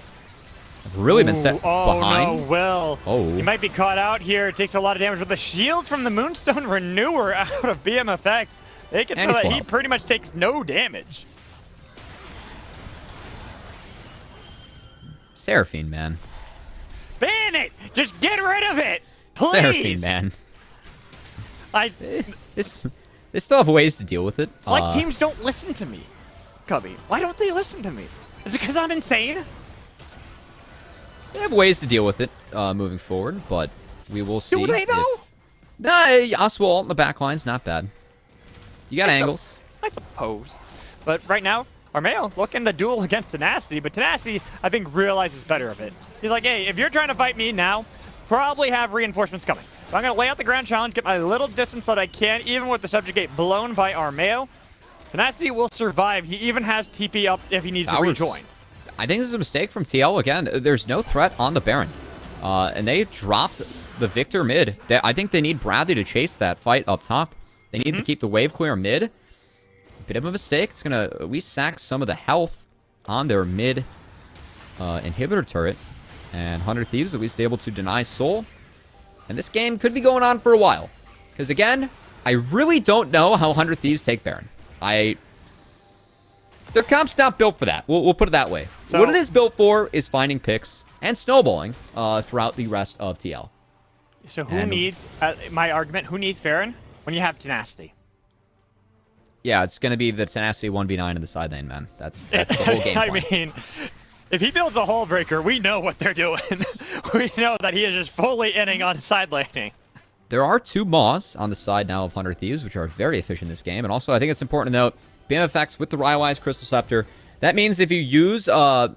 have really been set behind. No, Will. Oh. He might be caught out here. It takes a lot of damage with the shield from the Moonstone Renewer out of BMFX. They can feel that he pretty much takes no damage. Seraphine, man. Ban it! Just get rid of it! Please! Seraphine, man. They still have ways to deal with it. It's like teams don't listen to me, Cubby. Why don't they listen to me? Is it because I'm insane? They have ways to deal with it moving forward, but we will see. Do they, though? Nah, Oswald in the back line's not bad. You got angles. I suppose. But right now, Armeo looking to duel against Tenacity, but Tenacity, I think, realizes better of it. He's like, hey, if you're trying to fight me now, probably have reinforcements coming. So I'm going to lay out the ground challenge, get my little distance that I can, even with the subject gate blown by Armeo. Tenacity will survive. He even has TP up if he needs to rejoin. I think this is a mistake from TL again. There's no threat on the Baron. And they dropped the Victor mid. I think they need Bradley to chase that fight up top. They need to keep the wave clear mid. Bit of a mistake. It's going to at least sack some of the health on their mid inhibitor turret. And 100 Thieves at least able to deny Soul. And this game could be going on for a while. Because again, I really don't know how 100 Thieves take Baron. Their comp's not built for that. We'll put it that way. So, what it is built for is finding picks and snowballing throughout the rest of TL. So who needs, my argument, who needs Baron when you have Tenacity? Yeah, it's going to be the Tenacity 1v9 in the side lane, man. That's the whole game plan. I mean, if he builds a Hull Breaker, we know what they're doing. We know that he is just fully inning on side laning. There are 2 Maws on the side now of 100 Thieves, which are very efficient in this game. And also, I think it's important to note, BMFX with the Rywise Crystal Scepter. That means if you use the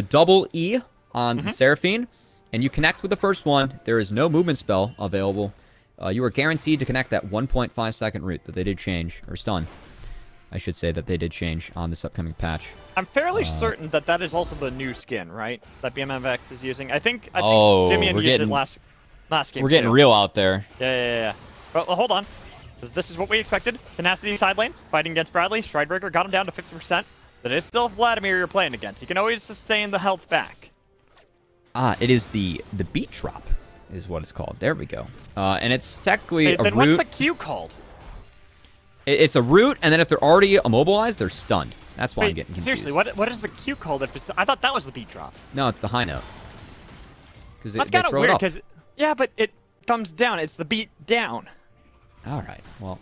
double E on Seraphine, and you connect with the first one, there is no movement spell available. You are guaranteed to connect that 1.5 second route that they did change, or stun. I should say that they did change on this upcoming patch. I'm fairly certain that that is also the new skin, right? That BMFX is using. I think Dimian used it last game. We're getting real out there. Yeah. Well, hold on. This is what we expected. Tenacity side lane, fighting against Bradley. Stridebreaker got him down to 50%. That is still Vladimir you're playing against. You can always sustain the health back. It is the beat drop, is what it's called. There we go. And it's technically a then root. What's the Q called? It's a root, and then if they're already immobilized, they're stunned. That's why I'm getting confused. Seriously, what is the Q called? I thought that was the beat drop. No, it's the high note. That's kind of weird, because yeah, but it comes down. It's the beat down. All right. Well,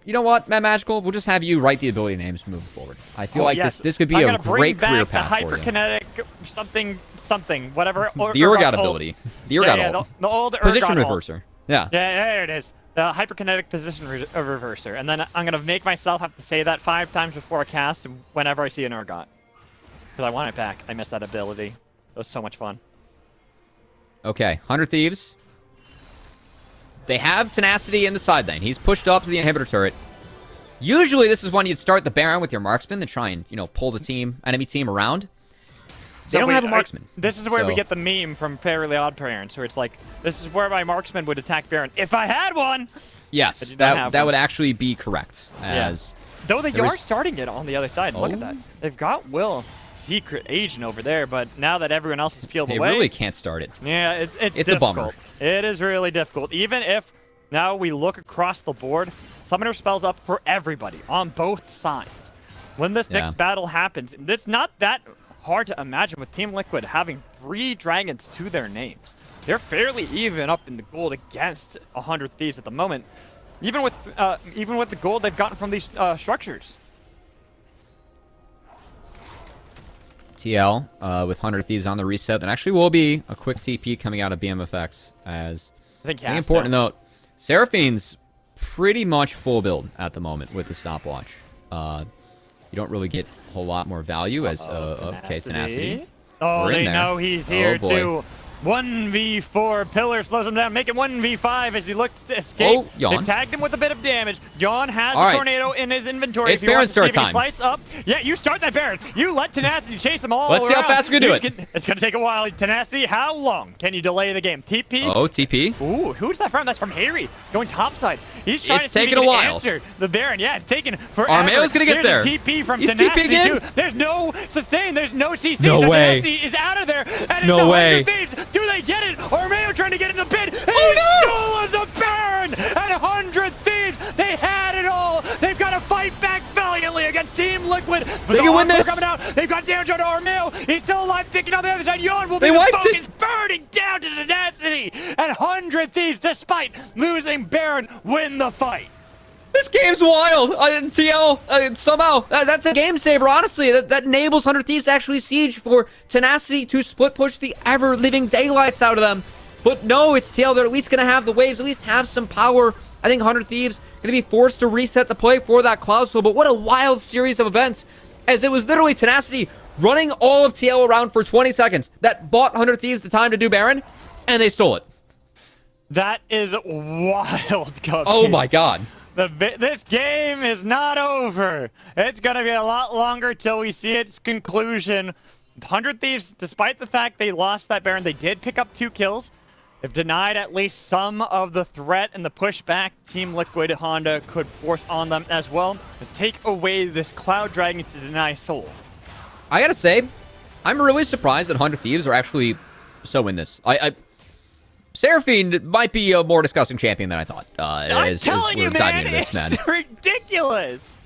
you know what, Matt Magical? We'll just have you write the ability names moving forward. I feel like this could be a great career path for you. The hyperkinetic something, whatever. The Urgot ability. The Urgot ult. The old position reverser. Yeah. Yeah, there it is. The hyperkinetic position reverser. And then I'm going to make myself have to say that 5 times before a cast whenever I see an Urgot. Because I want it back. I missed that ability. It was so much fun. Okay, 100 Thieves. They have Tenacity in the side lane. He's pushed up to the inhibitor turret. Usually this is when you'd start the Baron with your marksman to try and, pull the enemy team around. They don't have a marksman. This is where we get the meme from Fairly Odd Parents, where it's like, this is where my marksman would attack Baron if I had one. Yes, that would actually be correct. Though they are starting it on the other side. Look at that. They've got Will, secret agent over there, but now that everyone else is peeled away, they really can't start it. Yeah, it's difficult. A bummer. It is really difficult. Even if now we look across the board, Summoner spells up for everybody on both sides. When this next battle happens, it's not that hard to imagine with Team Liquid having 3 dragons to their names. They're fairly even up in the gold against 100 Thieves at the moment, even with the gold they've gotten from these structures. TL with 100 Thieves on the reset. There actually will be a quick TP coming out of BMFX, as I think important to note, Seraphine's pretty much full build at the moment with the stopwatch. You don't really get a whole lot more value as Tenacity. Oh, they know he's here too. 1v4. Pillar slows him down, making 1v5 as he looks to escape. Oh, Yawn. They've tagged him with a bit of damage. Yawn has All a right. tornado in his inventory. It's if he wants to Baron see if he start time. slice up. Yeah, you start that Baron. You let Tenacity chase him all Let's see how around. fast we can do it. It's going to take a while. Tenacity, how long can you delay the game? TP? Oh, TP. Ooh, who's that from? That's from Harry. Going topside. He's trying It's to see if he taken a can while. answer the Baron. Yeah, it's taken forever. Armeo's gonna get There's there. A TP from He's Tenacity TPing in. too. There's no sustain. There's no CC. No so way. Tenacity is out of there. And No it's way. 100 Thieves. Do they get it? Armeo trying to get in the pit. And Oh, he's no! stolen the Baron. And 100 Thieves. They had it all. They've got to fight back valiantly against Team Liquid. But They can win the this. Coming out. They've got damage on Armeo. He's still alive. Thinking on the other side. Yawn will They be the wiped it. focus. Burning down to Tenacity. And 100 Thieves, despite losing Baron, win the fight. This game's wild. TL, somehow, that's a game saver, honestly. That enables 100 Thieves to actually siege for Tenacity to split push the ever-living daylights out of them. But no, it's TL. They're at least going to have the waves, at least have some power. I think 100 Thieves going to be forced to reset the play for that Cloud Soul. But what a wild series of events, as it was literally Tenacity running all of TL around for 20 seconds. That bought 100 Thieves the time to do Baron, and they stole it. That is wild, Cupcake. Oh my god. This game is not over. It's going to be a lot longer till we see its conclusion. 100 Thieves, despite the fact they lost that Baron, they did pick up 2 kills. They've denied at least some of the threat and the pushback Team Liquid Honda could force on them as well as take away this Cloud Dragon to deny Soul. I gotta say, I'm really surprised that 100 Thieves are actually so in this. Seraphine might be a more disgusting champion than I thought. I'm telling you, man, it's ridiculous.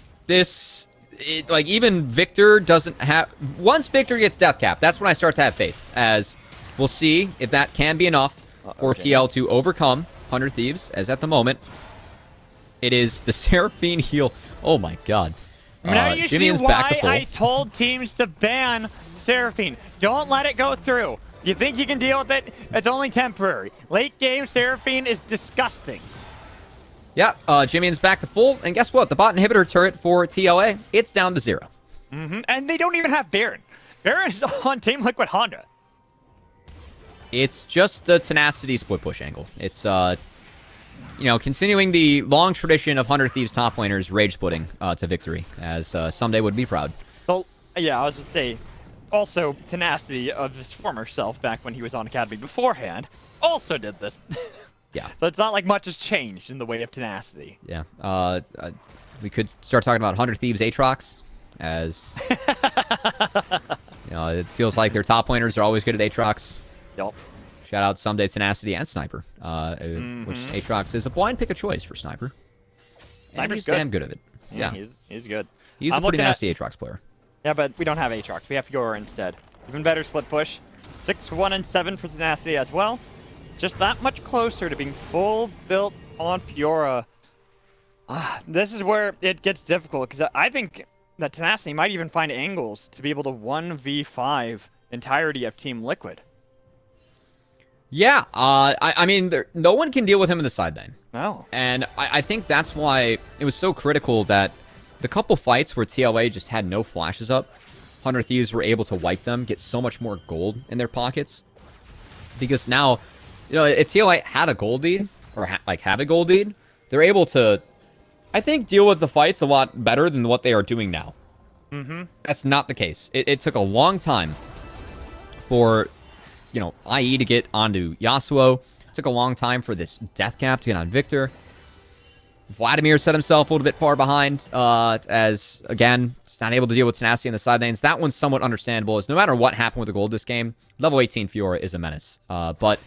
Even Victor doesn't have... Once Victor gets death cap, that's when I start to have faith. As we'll see if that can be enough for TL to overcome 100 Thieves, as at the moment, it is the Seraphine heal. Oh my god. Now you see Jimmy's back to why full. I told teams to ban Seraphine. Don't let it go through. You think you can deal with it? It's only temporary. Late game, Seraphine is disgusting. Yeah, Jimmy's back to full, and guess what? The bot inhibitor turret for TLA, it's down to 0. And they don't even have Baron. Baron is on Team Liquid Honda. It's just the Tenacity split push angle. It's, continuing the long tradition of 100 Thieves top laners rage splitting to victory, as someday would be proud. So, yeah, I was going to say, also Tenacity of his former self back when he was on Academy beforehand also did this. Yeah. So it's not like much has changed in the way of Tenacity. Yeah. We could start talking about 100 Thieves Aatrox, as it feels like their top laners are always good at Aatrox. Yup. Shout out someday Tenacity and Sniper, which Aatrox is a blind pick of choice for Sniper. And Sniper's he's good. damn good at it. Yeah, Yeah. he's good. He's I'm a pretty looking at- nasty Aatrox player. Yeah, but we don't have Aatrox. We have Fiora instead. Even better split push. 6-1 and 7 for Tenacity as well. Just that much closer to being full built on Fiora. This is where it gets difficult, because I think that Tenacity might even find angles to be able to 1v5 entirety of Team Liquid. Yeah, I mean, no one can deal with him in the side lane. No. And I think that's why it was so critical that the couple fights where TLA just had no flashes up, 100 Thieves were able to wipe them, get so much more gold in their pockets. Because now, if TLA had a gold lead, or have a gold lead, they're able to, I think, deal with the fights a lot better than what they are doing now. That's not the case. It took a long time for, IE to get onto Yasuo. It took a long time for this death cap to get on Victor. Vladimir set himself a little bit far behind, as, again, he's not able to deal with Tenacity in the side lanes. That one's somewhat understandable, as no matter what happened with the gold this game, level 18 Fiora is a menace. But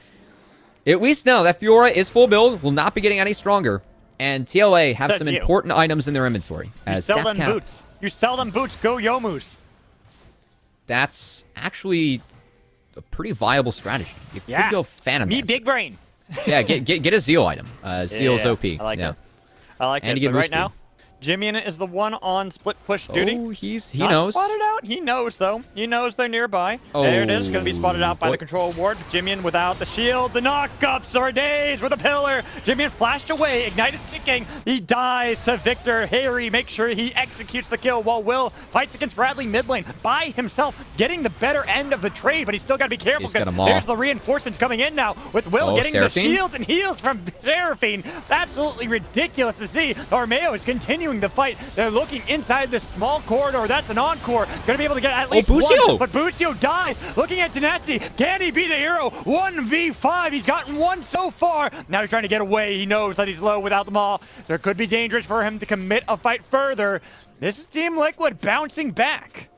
at least know that Fiora is full build, will not be getting any stronger, and TLA have Says some you. important items in their inventory. You As sell death them cap, boots. You sell them boots. Go Yomus. That's actually a pretty viable strategy. You Yeah. could go Phantom Me Dance. big brain. Yeah, get a Zeal item. Zeal's Yeah, OP. I like yeah. it. I like And it. you get But right boost now, Jimmy is the one on split push duty. Oh, he Not knows. spotted out. He knows, though. He knows they're nearby. Oh, There it is. Going to be spotted out by boy. the control ward. Jimmy without the shield. The knock-ups are days with a pillar. Jimmy flashed away. Ignite is ticking. He dies to Victor. Harry makes sure he executes the kill while Will fights against Bradley mid lane by himself, getting the better end of the trade, but he's still got to be careful because there's the reinforcements coming in now with Will getting Seraphine? the shields and heals from Seraphine. Absolutely ridiculous to see. Armeo is continuing to fight. They're looking inside this small corridor. That's an encore. Gonna be able to get at least Busio! one. But Busio dies. Looking at Tenacity. Can he be the hero? 1v5. He's gotten one so far. Now he's trying to get away. He knows that he's low without them all. So it could be dangerous for him to commit a fight further. This is Team Liquid bouncing back.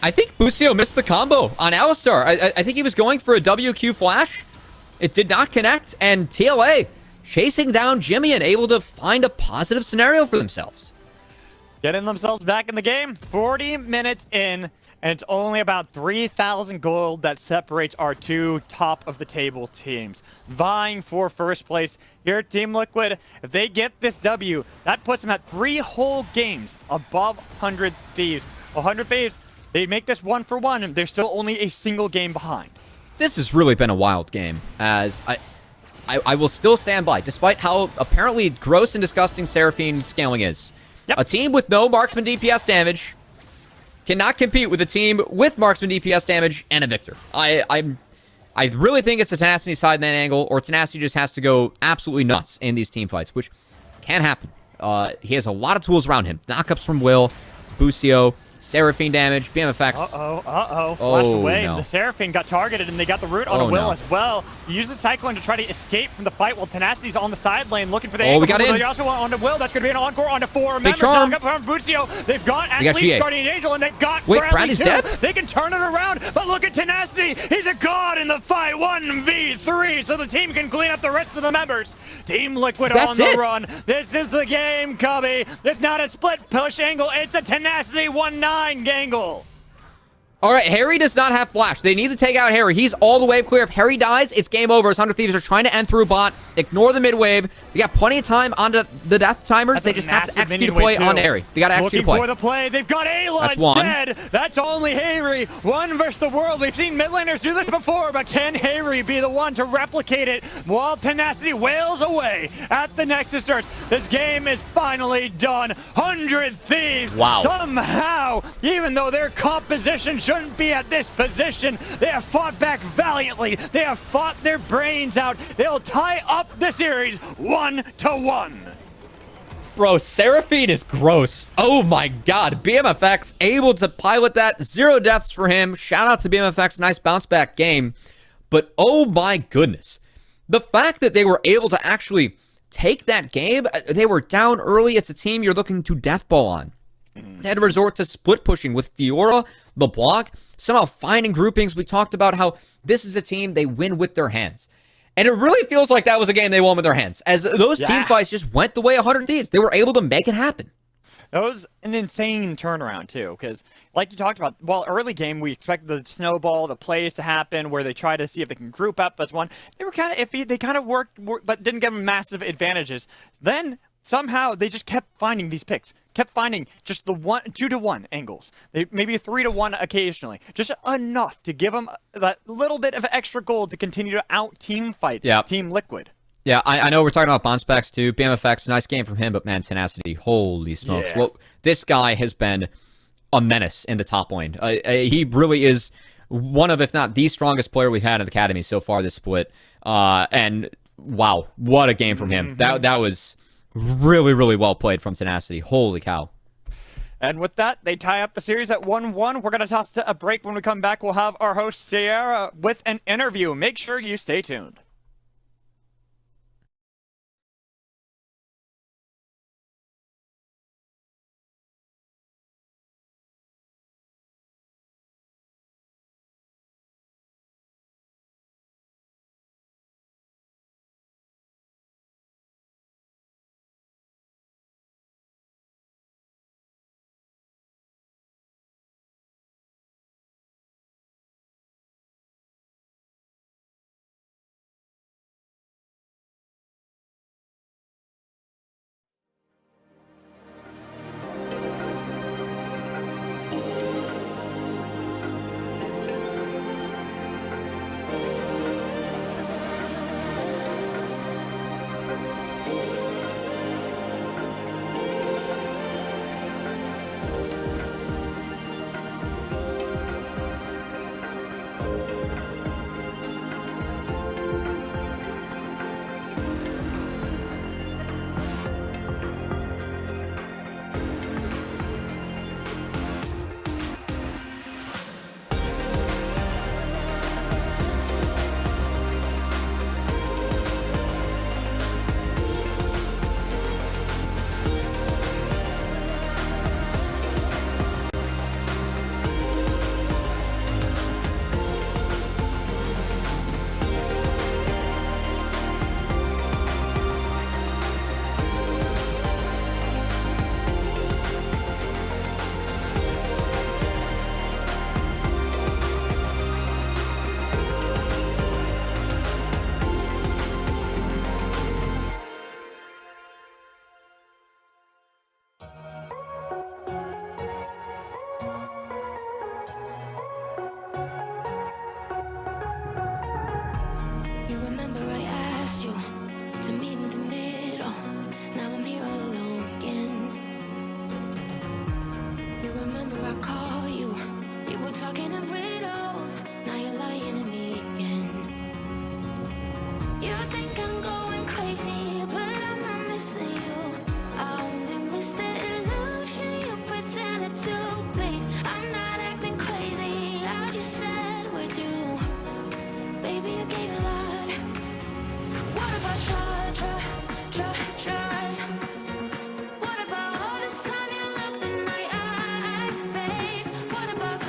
I think Busio missed the combo on Alistar. I think he was going for a WQ flash. It did not connect, and TLA chasing down Jimmy and able to find a positive scenario for themselves. Getting themselves back in the game. 40 minutes in, and it's only about 3,000 gold that separates our two top-of-the-table teams. Vying for first place here at Team Liquid. If they get this W, that puts them at 3 whole games above 100 Thieves. 100 Thieves, they make this 1-for-1, and they're still only a single game behind. This has really been a wild game, as I will still stand by, despite how apparently gross and disgusting Seraphine scaling is. Yep. A team with no marksman DPS damage cannot compete with a team with marksman DPS damage and a Victor. I really think it's a Tenacity side in that angle, or Tenacity just has to go absolutely nuts in these team fights, which can happen. He has a lot of tools around him. Knockups from Will, Busio, Seraphine damage, BMFX. Flash away. No. The Seraphine got targeted, and they got the root on a Will as well. He used the Cyclone to try to escape from the fight while Tenacity's on the side lane looking for the angle. We got in. They also want onto Will. That's going to be an encore onto 4. Big charm. Up from Busio. They've got at least GA. Guardian Angel, and they got Wait, Bradley Bradley's too. dead? They can turn it around, but look at Tenacity. He's a god in the fight. 1v3, so the team can clean up the rest of the members. Team Liquid on the run. This is the game, Cubby. It's not a split push angle. It's a Tenacity 1-9 angle. All right, Harry does not have flash. They need to take out Harry. He's all the wave clear. If Harry dies, it's game over. As 100 Thieves are trying to end through bot. Ignore the mid wave. They got plenty of time onto the death timers. They just have to execute a play on Harry. They got to execute a play. Looking for the play. They've got Ayla instead. That's only Harry. One versus the world. We've seen mid laners do this before, but can Harry be the one to replicate it while Tenacity wails away at the Nexus turrets? This game is finally done. 100 Thieves. Wow. Somehow, even though their composition shouldn't be at this position, they have fought back valiantly. They have fought their brains out. They'll tie up the series 1-1. Bro, Seraphine is gross. Oh my god. BMFX able to pilot that. 0 deaths for him. Shout out to BMFX. Nice bounce back game. But oh my goodness. The fact that they were able to actually take that game, they were down early. It's a team you're looking to deathball on. They had to resort to split pushing with Fiora, LeBlanc, somehow finding groupings. We talked about how this is a team they win with their hands. And it really feels like that was a game they won with their hands, as those team fights just went the way of 100 Thieves. They were able to make it happen. That was an insane turnaround, too, because like you talked about, while early game, we expected the snowball, the plays to happen where they try to see if they can group up as one. They were kind of iffy. They kind of worked, but didn't give them massive advantages. Then somehow they just kept finding these picks, kept finding just the 2-to-1 angles, maybe 3-to-1 occasionally, just enough to give them that little bit of extra gold to continue to out-team fight Team Liquid. Yeah, I know we're talking about Bon Specs too. BMFX, nice game from him, but man, Tenacity, holy smokes. Yeah. Well, this guy has been a menace in the top lane. He really is one of, if not the strongest player we've had in the Academy so far this split. And wow, what a game from him. That was really, really well played from Tenacity. Holy cow. And with that, they tie up the series at 1-1. We're going to toss to a break. When we come back, we'll have our host, Sierra, with an interview. Make sure you stay tuned. remember I call you. You were talking in riddles. Now you're lying to me again. You think I'm going crazy, but I'm not missing you. I only miss the illusion you pretended to be. I'm not acting crazy, I just said we're through. Baby, you gave a lot. What about trust? What about all this time you looked in my eyes, babe? What about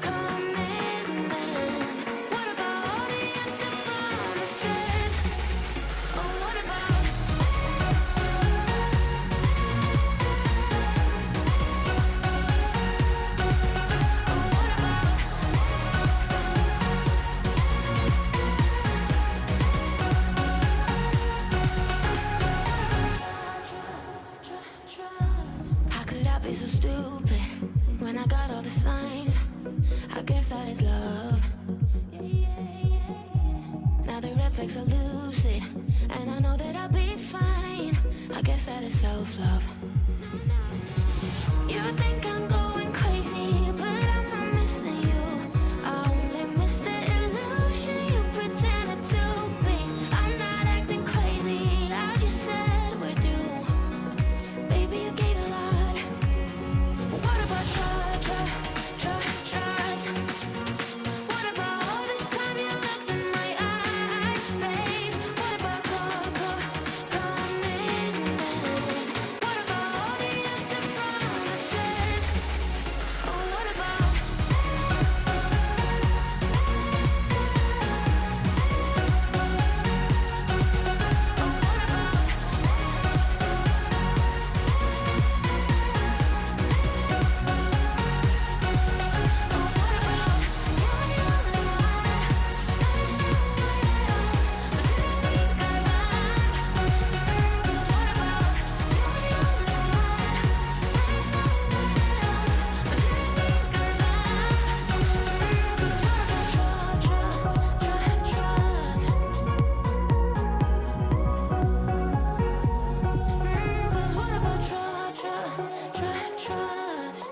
commitment? What about all the empty promises? Oh, what about? Oh, what about? Trust. How could I be so stupid when I got all the signs? I guess that is love. Now the red flags are lucid, and I know that I'll be fine. I guess that is self-love. You think I'm going crazy, but I'm not missing you. I only miss the illusion you pretended to be. I'm not acting crazy, I just said we're through. Baby, you gave a lot. What about trust? What about all this time you looked in my eyes, babe? What about commitment? What about all the empty promises? Oh, what about? Oh, what about? Trust.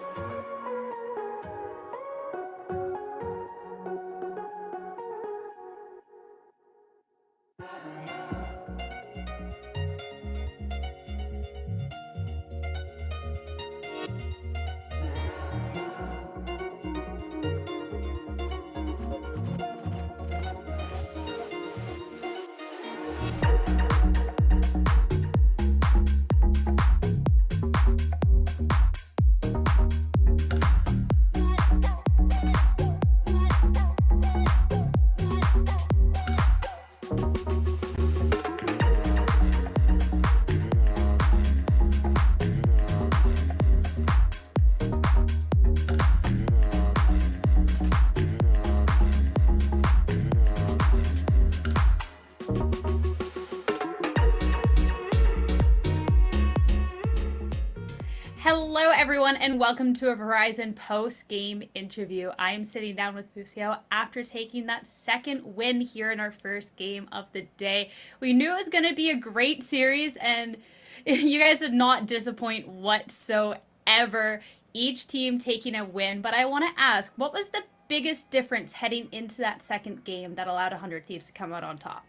Hello, everyone, and welcome to a Verizon post-game interview. I am sitting down with Busio after taking that second win here in our first game of the day. We knew it was going to be a great series, and you guys did not disappoint whatsoever. Each team taking a win, but I want to ask, what was the biggest difference heading into that second game that allowed 100 Thieves to come out on top?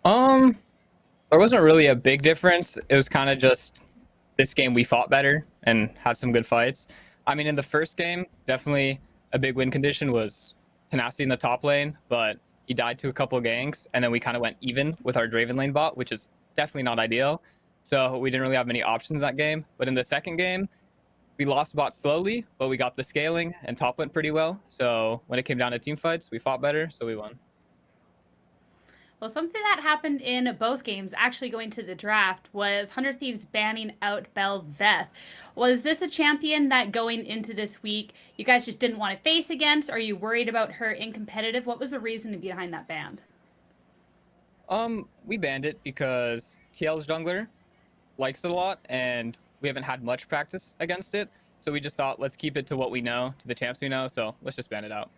There wasn't really a big difference. It was kind of just this game we fought better and had some good fights. I mean, in the first game, definitely a big win condition was tenacity in the top lane, but he died to a couple of ganks, and then we kind of went even with our Draven lane bot, which is definitely not ideal. So we didn't really have many options that game. But in the second game, we lost bot slowly, but we got the scaling, and top went pretty well. So when it came down to team fights, we fought better, so we won. Well, something that happened in both games, actually going to the draft, was 100 Thieves banning out Belveth. Was this a champion that going into this week you guys just didn't want to face against? Are you worried about her in competitive? What was the reason behind that ban? We banned it because TL's jungler likes it a lot, and we haven't had much practice against it. So we just thought, let's keep it to what we know, to the champs we know. So let's just ban it out.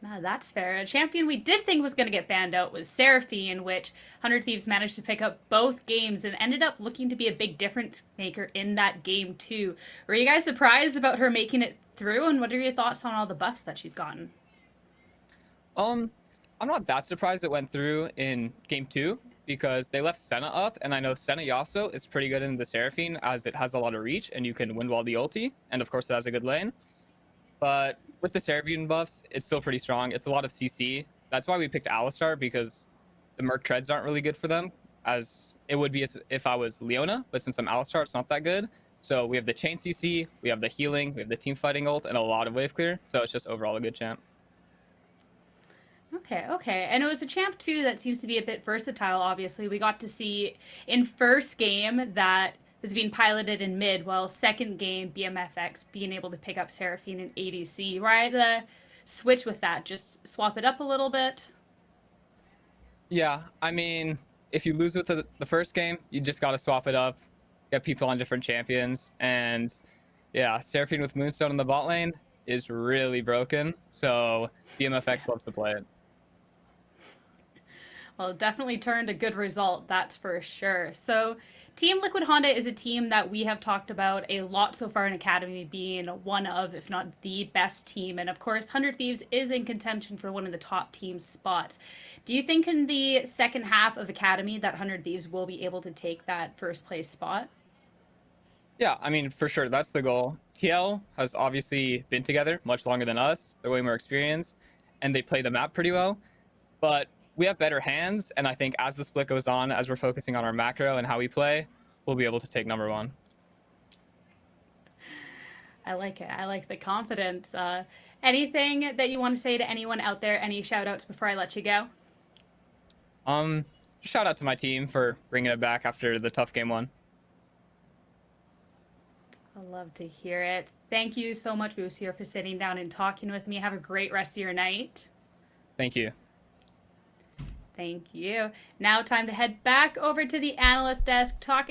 No, that's fair. A champion we did think was going to get banned out was Seraphine, which 100 Thieves managed to pick up both games and ended up looking to be a big difference maker in that game, too. Were you guys surprised about her making it through, and what are your thoughts on all the buffs that she's gotten? Um, I'm not that surprised it went through in game 2 because they left Senna up, and I know Senna Yasuo is pretty good in the Seraphine as it has a lot of reach and you can win wall the ulti, and of course it has a good lane. But with the Seraphine buffs, it's still pretty strong. It's a lot of CC. That's why we picked Alistar, because the Merc treads aren't really good for them, as it would be if I was Leona, but since I'm Alistar, it's not that good. So we have the chain CC, we have the healing, we have the team fighting ult, and a lot of wave clear. So it's just overall a good champ. Okay, okay. And it was a champ too that seems to be a bit versatile, obviously. We got to see in first game that was being piloted in mid, while second game BMFX being able to pick up Seraphine and ADC. Why the switch with that? Just swap it up a little bit. Yeah, I mean, if you lose with the first game, you just got to swap it up, get people on different champions. And yeah, Seraphine with Moonstone in the bot lane is really broken. So BMFX loves to play it. Well, it definitely turned a good result, that's for sure. So, Team Liquid Honda is a team that we have talked about a lot so far in Academy, being one of, if not the best team. And of course, 100 Thieves is in contention for one of the top team spots. Do you think in the second half of Academy that 100 Thieves will be able to take that first place spot? Yeah, I mean, for sure, that's the goal. TL has obviously been together much longer than us. They're way more experienced, and they play the map pretty well. But we have better hands, and I think as the split goes on, as we're focusing on our macro and how we play, we'll be able to take number 1. I like it. I like the confidence. Anything that you want to say to anyone out there? Any shout outs before I let you go? Shout out to my team for bringing it back after the tough game 1. I love to hear it. Thank you so much, Busio, for sitting down and talking with me. Have a great rest of your night. Thank you. Thank you. Now, time to head back over to the analyst desk, talk